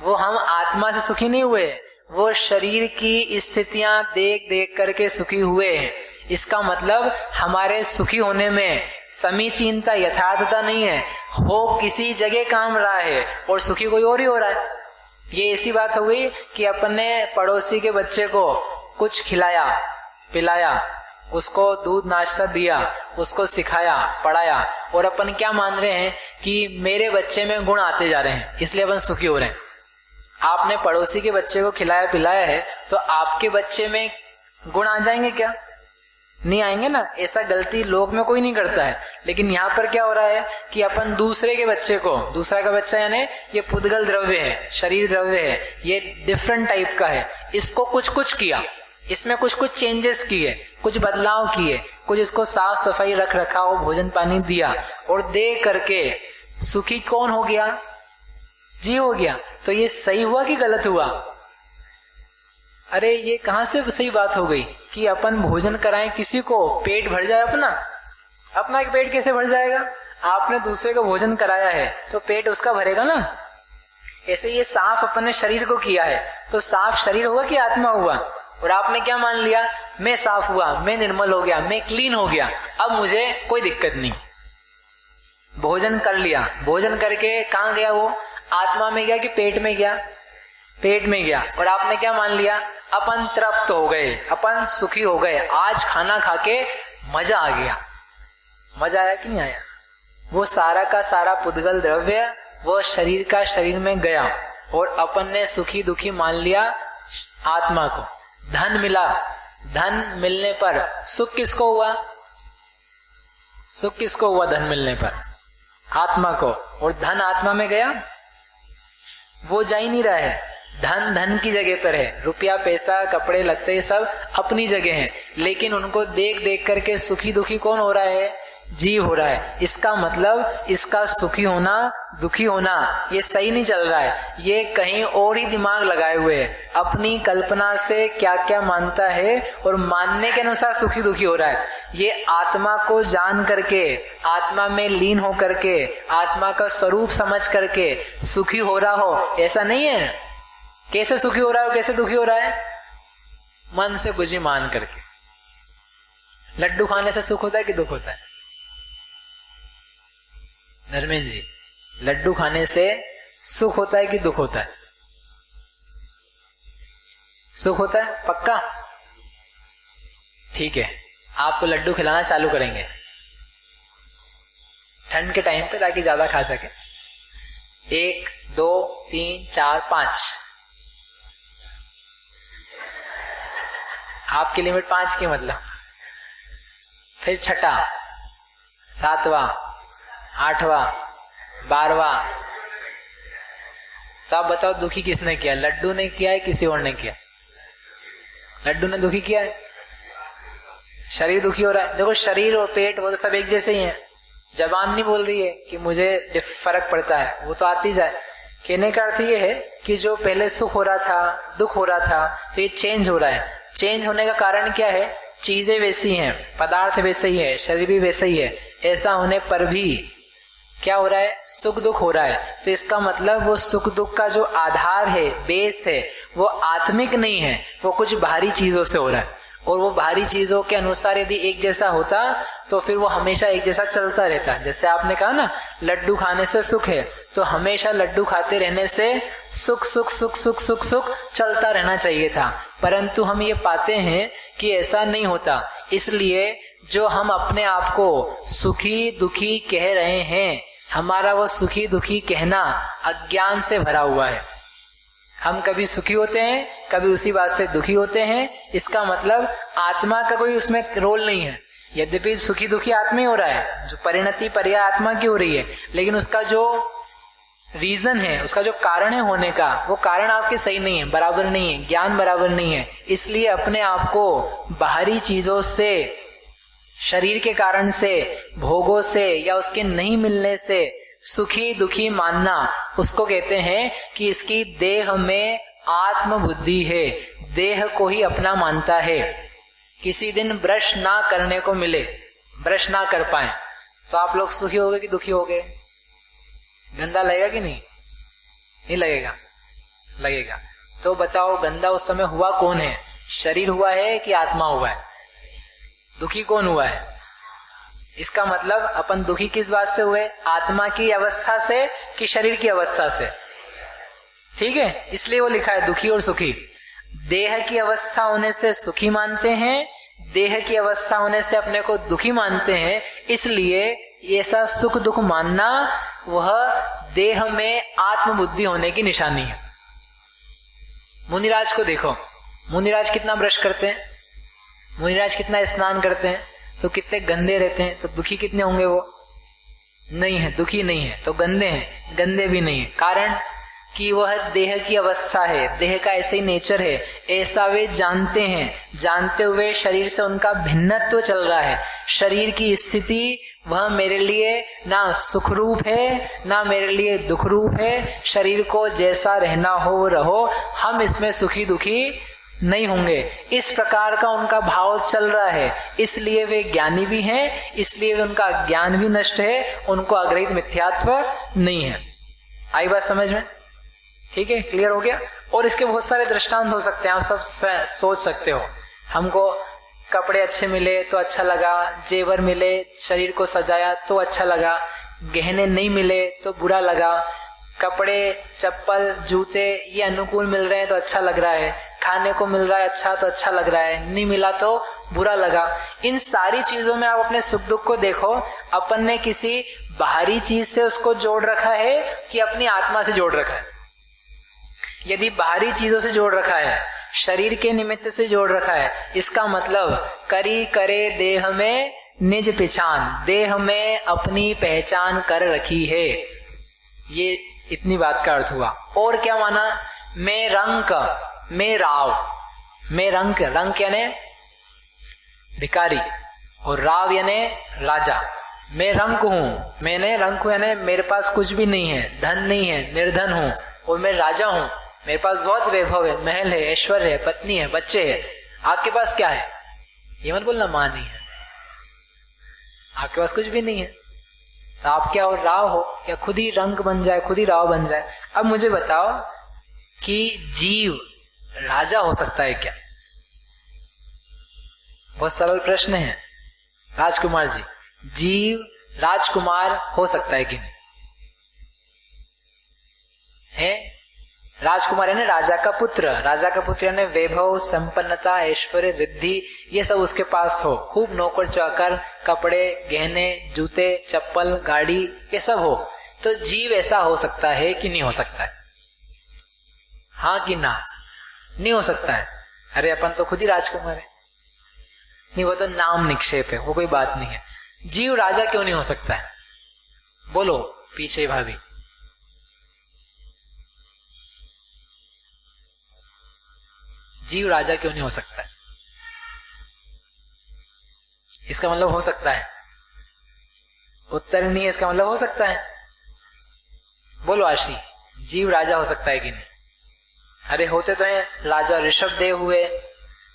वो हम आत्मा से सुखी नहीं हुए, वो शरीर की स्थितियां देख देख करके सुखी हुए। इसका मतलब हमारे सुखी होने में समीचीनता यथार्थता नहीं है, हो किसी जगह काम रहा है और सुखी कोई और ही हो रहा है। ये ऐसी बात हो गई कि अपन ने पड़ोसी के बच्चे को कुछ खिलाया पिलाया, उसको दूध नाश्ता दिया, उसको सिखाया पढ़ाया, और अपन क्या मान रहे हैं कि मेरे बच्चे में गुण आते जा रहे हैं, इसलिए अपन सुखी हो रहे हैं। आपने पड़ोसी के बच्चे को खिलाया पिलाया है तो आपके बच्चे में गुण आ जाएंगे क्या? नहीं आएंगे ना। ऐसा गलती लोक में कोई नहीं करता है, लेकिन यहाँ पर क्या हो रहा है कि अपन दूसरे के बच्चे को, दूसरा का बच्चा यानी ये पुद्गल द्रव्य है, शरीर द्रव्य है, ये डिफरेंट टाइप का है, इसको कुछ कुछ किया, इसमें कुछ कुछ चेंजेस किए, कुछ बदलाव किए, कुछ इसको साफ सफाई रख रखाव भोजन पानी दिया, और दे करके सुखी कौन हो गया? जीव हो गया। तो ये सही हुआ कि गलत हुआ? अरे ये कहां से सही बात हो गई कि अपन भोजन कराएं किसी को, पेट भर जाए अपना। अपना एक पेट कैसे भर जाएगा? आपने दूसरे को भोजन कराया है तो पेट उसका भरेगा ना। ऐसे ये साफ अपने शरीर को किया है तो साफ शरीर हुआ कि आत्मा हुआ। और आपने क्या मान लिया, मैं साफ हुआ, मैं निर्मल हो गया, मैं क्लीन हो गया, अब मुझे कोई दिक्कत नहीं। भोजन कर लिया, भोजन करके कहाँ गया वो, आत्मा में गया कि पेट में गया, पेट में गया। और आपने क्या मान लिया, अपन तृप्त हो गए, अपन सुखी हो गए, आज खाना खा के मजा आ गया। मजा आया कि नहीं आया? वो सारा का सारा पुद्गल द्रव्य वो शरीर का शरीर में गया और अपन ने सुखी दुखी मान लिया आत्मा को। धन मिला, धन मिलने पर सुख किसको हुआ, सुख किसको हुआ धन मिलने पर, आत्मा को। और धन आत्मा में गया, वो जा ही नहीं रहा है। धन धन की जगह पर है, रुपया पैसा कपड़े लगते सब अपनी जगह हैं, लेकिन उनको देख देख करके सुखी दुखी कौन हो रहा है, जीव हो रहा है। इसका मतलब इसका सुखी होना दुखी होना ये सही नहीं चल रहा है, ये कहीं और ही दिमाग लगाए हुए है, अपनी कल्पना से क्या क्या मानता है और मानने के अनुसार सुखी दुखी हो रहा है। ये आत्मा को जान करके, आत्मा में लीन हो करके, आत्मा का स्वरूप समझ करके सुखी हो रहा हो, ऐसा नहीं है। कैसे सुखी हो रहा है और कैसे दुखी हो रहा है, मन से कुछ ही मान करके। लड्डू खाने से सुख होता है कि दुख होता है धर्मेंद्र जी? लड्डू खाने से सुख होता है कि दुख होता है? सुख होता है पक्का? ठीक है, आपको लड्डू खिलाना चालू करेंगे ठंड के टाइम पे ताकि ज्यादा खा सके। 1 2 3 4 5 आपकी लिमिट 5 की, मतलब फिर छठा, 7वां, 8वां, 12वां। तो आप बताओ दुखी किसने किया, लड्डू ने किया है किसी और ने किया? लड्डू ने दुखी किया है, शरीर दुखी हो रहा है। देखो शरीर और पेट वो तो सब एक जैसे ही हैं, जबान नहीं बोल रही है कि मुझे फर्क पड़ता है, वो तो आती जाए। कहने का अर्थ ये है कि जो पहले सुख हो रहा था दुख हो रहा था तो ये चेंज हो रहा है। चेंज होने का कारण क्या है, चीजें वैसी हैं, पदार्थ वैसे ही है, शरीर भी वैसे ही है, ऐसा होने पर भी क्या हो रहा है, सुख दुख हो रहा है। तो इसका मतलब वो सुख दुख का जो आधार है, बेस है, वो आत्मिक नहीं है, वो कुछ बाहरी चीजों से हो रहा है। और वो बाहरी चीजों के अनुसार यदि एक जैसा होता तो फिर वो हमेशा एक जैसा चलता रहता। जैसे आपने कहा ना लड्डू खाने से सुख है, तो हमेशा लड्डू खाते रहने से सुख सुख सुख सुख सुख सुख चलता रहना चाहिए था। परंतु हम ये पाते हैं कि ऐसा नहीं होता। इसलिए जो हम अपने आप को सुखी दुखी कह रहे हैं, हमारा वो सुखी दुखी कहना अज्ञान से भरा हुआ है। हम कभी सुखी होते हैं, कभी उसी बात से दुखी होते हैं। इसका मतलब आत्मा का कोई उसमें रोल नहीं है। यद्यपि सुखी दुखी आत्मा ही हो रहा है, जो परिणति पर्याय आत्मा की हो रही है, लेकिन उसका जो रीजन है, उसका जो कारण है होने का, वो कारण आपके सही नहीं है, बराबर नहीं है, ज्ञान बराबर नहीं है। इसलिए अपने आप को बाहरी चीजों से, शरीर के कारण से, भोगों से या उसके नहीं मिलने से सुखी दुखी मानना, उसको कहते हैं कि इसकी देह में आत्म बुद्धि है, देह को ही अपना मानता है। किसी दिन ब्रश ना करने को मिले, ब्रश ना कर पाए, तो आप लोग सुखी हो गए कि दुखी हो गए? गंदा लगेगा कि नहीं? नहीं लगेगा, लगेगा। तो बताओ गंदा उस समय हुआ कौन है, शरीर हुआ है कि आत्मा हुआ है? दुखी कौन हुआ है? इसका मतलब अपन दुखी किस बात से हुए, आत्मा की अवस्था से कि शरीर की अवस्था से? ठीक है, इसलिए वो लिखा है दुखी और सुखी। देह की अवस्था होने से सुखी मानते हैं, देह की अवस्था होने से अपने को दुखी मानते हैं। इसलिए ऐसा सुख दुख मानना वह देह में आत्मबुद्धि होने की निशानी है। मुनिराज को देखो, मुनिराज कितना ब्रश करते हैं, मुनिराज कितना स्नान करते हैं, तो कितने गंदे रहते हैं। तो दुखी कितने होंगे? वो नहीं है, दुखी नहीं है, तो गंदे हैं, गंदे भी नहीं है। कारण कि वह देह की अवस्था है, देह का ऐसे ही नेचर है, ऐसा वे जानते हैं। जानते हुए शरीर से उनका भिन्नत्व चल रहा है। शरीर की स्थिति वह मेरे लिए ना सुख रूप है ना मेरे लिए दुख रूप है। शरीर को जैसा रहना हो रहो, हम इसमें सुखी दुखी नहीं होंगे। इस प्रकार का उनका भाव चल रहा है, इसलिए वे ज्ञानी भी हैं, इसलिए वे उनका ज्ञान भी नष्ट है, उनको अग्रहित मिथ्यात्व नहीं है। आई बात समझ में? ठीक है, क्लियर हो गया। और इसके बहुत सारे दृष्टांत हो सकते हैं, आप सब सोच सकते हो। हमको कपड़े अच्छे मिले तो अच्छा लगा, जेवर मिले, शरीर को सजाया तो अच्छा लगा, गहने नहीं मिले तो बुरा लगा, कपड़े, चप्पल, जूते ये अनुकूल मिल रहे हैं तो अच्छा लग रहा है, खाने को मिल रहा है अच्छा तो अच्छा लग रहा है, नहीं मिला तो बुरा लगा। इन सारी चीजों में आप अपने सुख दुख को देखो, अपन ने किसी बाहरी चीज से उसको जोड़ रखा है कि अपनी आत्मा से जोड़ रखा है। यदि बाहरी चीजों से जोड़ रखा है, शरीर के निमित्त से जोड़ रखा है, इसका मतलब करी करे देह में निज पहचान, देह में अपनी पहचान कर रखी है। ये इतनी बात का अर्थ हुआ। और क्या माना? मैं रंक, मैं राव, मैं रंक, रंक यानी भिखारी और राव यानी राजा। मैं रंक हूँ, मैंने रंक हूँ यानी मेरे पास कुछ भी नहीं है, धन नहीं है, निर्धन हूँ, और मैं राजा हूँ, मेरे पास बहुत वैभव है, महल है, ऐश्वर्य है, पत्नी है, बच्चे है। आपके पास क्या है? ये मत बोलना मां नहीं है, आपके पास कुछ भी नहीं है। तो आप क्या हो? राव हो, या खुद ही रंक बन जाए, खुद ही राव बन जाए। अब मुझे बताओ कि जीव राजा हो सकता है क्या? बहुत सरल प्रश्न है राजकुमार जी, जीव राजकुमार हो सकता है कि नहीं? है राजकुमार यानी राजा का पुत्र, राजा का पुत्र यानी वैभव, संपन्नता, ऐश्वर्य, रिद्धि ये सब उसके पास हो, खूब नौकर चाकर, कपड़े, गहने, जूते, चप्पल, गाड़ी ये सब हो। तो जीव ऐसा हो सकता है कि नहीं हो सकता है? हाँ कि ना? नहीं हो सकता है। अरे अपन तो खुद ही राजकुमार है। नहीं, वो तो नाम निक्षेप है, वो कोई बात नहीं है। जीव राजा क्यों नहीं हो सकता है? बोलो पीछे भाभी। जीव राजा क्यों नहीं हो सकता है? इसका मतलब हो सकता है, उत्तर नहीं है, इसका मतलब हो सकता है। बोलो आशी, जीव राजा हो सकता है कि नहीं? अरे होते तो हैं, राजा ऋषभदेव हुए,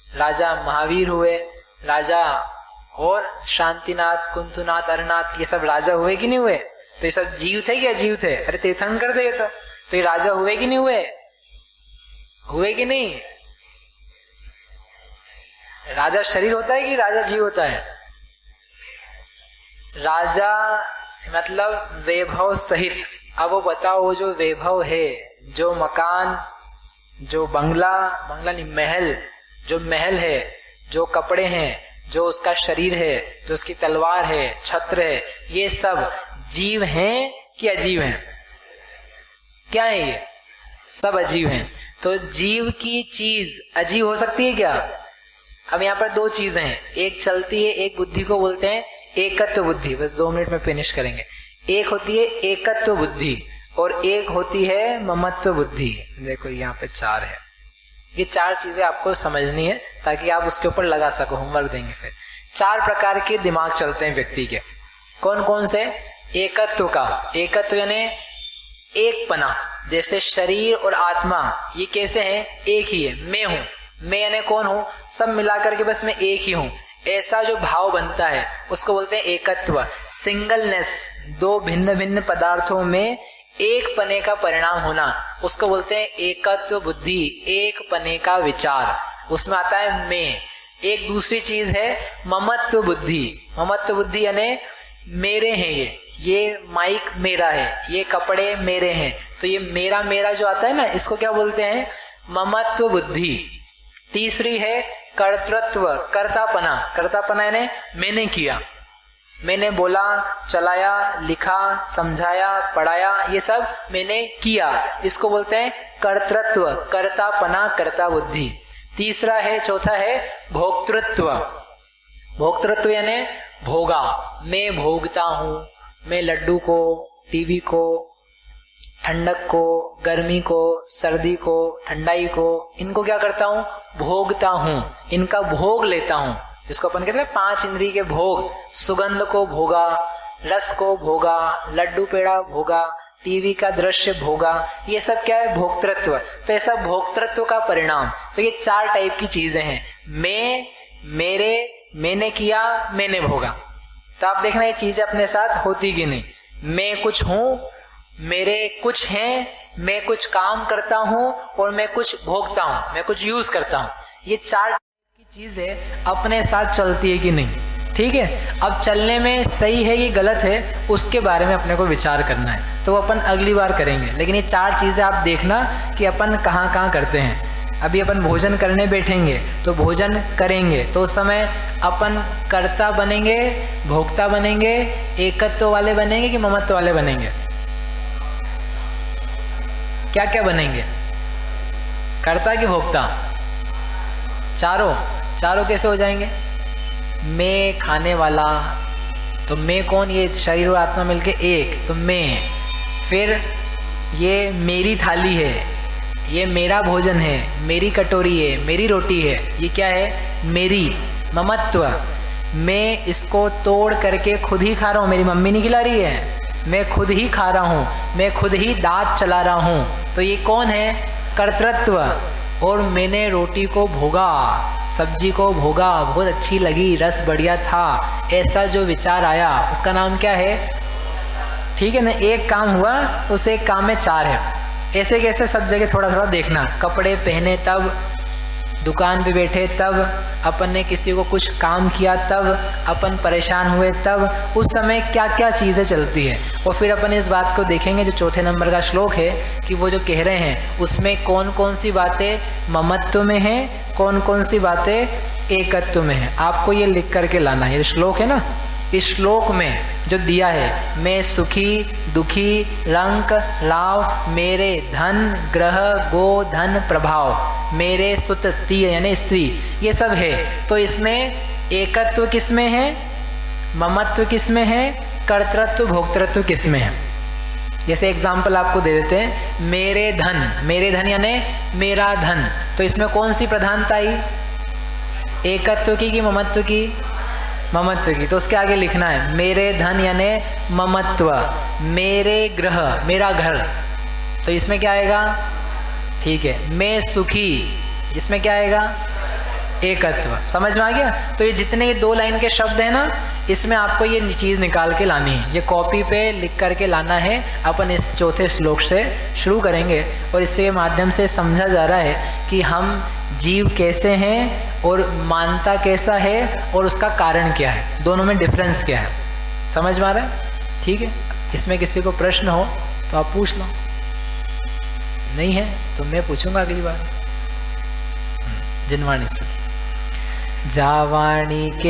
राजा महावीर हुए, राजा और शांतिनाथ, कुंतुनाथ, अरनाथ ये सब राजा हुए कि नहीं हुए? तो ये सब जीव थे क्या? जीव थे। अरे तीर्थंकर थे ये तो ये राजा हुए कि नहीं हुए? हुए कि नहीं? राजा शरीर होता है कि राजा जीव होता है? राजा मतलब वैभव सहित। अब वो बताओ, वो जो वैभव है, जो मकान, जो बंगला, बंगला नहीं महल, जो महल है, जो कपड़े हैं, जो उसका शरीर है, जो उसकी तलवार है, छत्र है, ये सब जीव हैं कि अजीव हैं? क्या है ये? सब अजीव हैं। तो जीव की चीज अजीव हो सकती है क्या? अब यहाँ पर दो चीजें हैं, एक चलती है, एक बुद्धि को बोलते हैं एकत्व बुद्धि। बस 2 मिनट में फिनिश करेंगे। एक होती है एकत्व बुद्धि और एक होती है ममत्व बुद्धि। देखो यहाँ पे 4 है। ये 4 चीजें आपको समझनी है ताकि आप उसके ऊपर लगा सको, होमवर्क देंगे फिर। 4 प्रकार के दिमाग चलते हैं व्यक्ति के। कौन कौन से? एकत्व का, एकत्व यानी एकपना, जैसे शरीर और आत्मा ये कैसे हैं? एक ही है। मैं हूं, मैं यानी कौन हूं? सब मिलाकर के बस मैं एक ही हूं, ऐसा जो भाव बनता है उसको बोलते हैं एकत्व। सिंगलनेस, 2 भिन्न भिन्न पदार्थों में एक पने का परिणाम होना, उसको बोलते हैं एकत्व बुद्धि, एक पने का विचार, उसमें आता है मैं। एक दूसरी चीज है ममत्व बुद्धि। ममत्व बुद्धि यानी मेरे हैं, ये माइक मेरा है, ये कपड़े मेरे हैं, तो ये मेरा मेरा जो आता है ना, इसको क्या बोलते हैं? ममत्व बुद्धि। तीसरी है कर्तृत्व, कर्तापना। कर्तापना यानी मैंने किया, मैंने बोला, चलाया, लिखा, समझाया, पढ़ाया, ये सब मैंने किया, इसको बोलते हैं कर्तृत्व, कर्तापना, कर्ता बुद्धि। तीसरा है, चौथा है भोक्तृत्व। भोक्तृत्व यानी भोगा, मैं भोगता हूं, मैं लड्डू को, टीवी को, ठंडक को, गर्मी को, सर्दी को, ठंडाई को, इनको क्या करता हूं? भोगता हूं, इनका भोग लेता हूं, जिसको अपन कहते हैं 5 इंद्रिय के भोग। सुगंध को भोगा, रस को भोगा, लड्डू पेड़ा भोगा, टीवी का दृश्य भोगा, ये सब क्या है? भोक्तृत्व। तो ये सब भोक्तृत्व का परिणाम। तो ये 4 टाइप की चीजें हैं, मैं, मेरे, मैंने किया, मैंने भोगा। तो आप देखना ये चीजें अपने साथ होती कि नहीं। मैं कुछ हूं, मेरे कुछ हैं, मैं कुछ काम करता हूं और मैं कुछ भोगता हूं, मैं कुछ यूज करता हूं। ये 4 की चीजें अपने साथ चलती है कि नहीं, ठीक है। अब चलने में सही है कि गलत है, उसके बारे में अपने को विचार करना है, तो अपन अगली बार करेंगे। लेकिन ये 4 चीजें आप देखना कि अपन कहाँ कहाँ करते हैं। अभी अपन भोजन करने बैठेंगे तो भोजन करेंगे तो उस समय अपन कर्ता बनेंगे, भोक्ता बनेंगे, एकत्व वाले बनेंगे कि ममत्व वाले बनेंगे? क्या क्या बनेंगे? कर्ता कि भोक्ता? चारों कैसे हो जाएंगे? मैं खाने वाला, तो मैं कौन? ये शरीर और आत्मा मिलके एक, तो मैं। फिर ये मेरी थाली है, ये मेरा भोजन है, मेरी कटोरी है, मेरी रोटी है, ये क्या है? मेरी। ममत्व, मैं इसको तोड़ करके खुद ही खा रहा हूँ, मेरी मम्मी नहीं खिला रही है, मैं खुद ही खा रहा हूँ, मैं खुद ही दांत चला रहा हूँ, तो ये कौन है? कर्तृत्व। और मैंने रोटी को भोगा, सब्जी को भोगा, बहुत अच्छी लगी, रस बढ़िया था, ऐसा जो विचार आया उसका नाम क्या है? ठीक है ना, एक काम हुआ, उस एक काम में 4 है। ऐसे कैसे सब जगह थोड़ा थोड़ा देखना। कपड़े पहने तब, दुकान पे बैठे तब, अपन ने किसी को कुछ काम किया तब, अपन परेशान हुए तब, उस समय क्या क्या चीज़ें चलती है। और फिर अपन इस बात को देखेंगे जो 4थे नंबर का श्लोक है कि वो जो कह रहे हैं उसमें कौन कौन सी बातें ममत्व में हैं, कौन कौन सी बातें एकत्व में हैं। आपको ये लिख करके लाना है। ये श्लोक है ना, इस श्लोक में जो दिया है, मैं सुखी, दुखी, रंक, लाव, मेरे धन, ग्रह, गो, धन, प्रभाव, मेरे सुत, तीय यानी स्त्री, ये सब है। तो इसमें एकत्व किसमें है? ममत्व किसमें है? कर्तृत्व, भोक्तृत्व किसमें है? जैसे एग्जाम्पल आपको दे देते हैं, मेरे धन यानी मेरा धन, तो इसमें कौन सी प्रधानता आई? एकत्व की कि ममत्व की? ममत्व की। तो उसके आगे लिखना है मेरे धन यानी ममत्व, मेरे ग्रह, मेरा घर, तो इसमें क्या आएगा? ठीक है, मैं सुखी, जिसमें क्या आएगा? एकत्व। समझ में आ गया? तो ये जितने 2 लाइन के शब्द हैं ना, इसमें आपको ये चीज़ निकाल के लानी है, ये कॉपी पे लिख करके लाना है। अपन इस 4थे श्लोक से शुरू करेंगे और इसके माध्यम से समझा जा रहा है कि हम जीव कैसे हैं और मानता कैसा है और उसका कारण क्या है, दोनों में डिफरेंस क्या है। समझ में आ रहा है? ठीक है। इसमें किसी को प्रश्न हो तो आप पूछ लो, नहीं है तो मैं पूछूंगा अगली बार। जिनवाणी से जावाणी के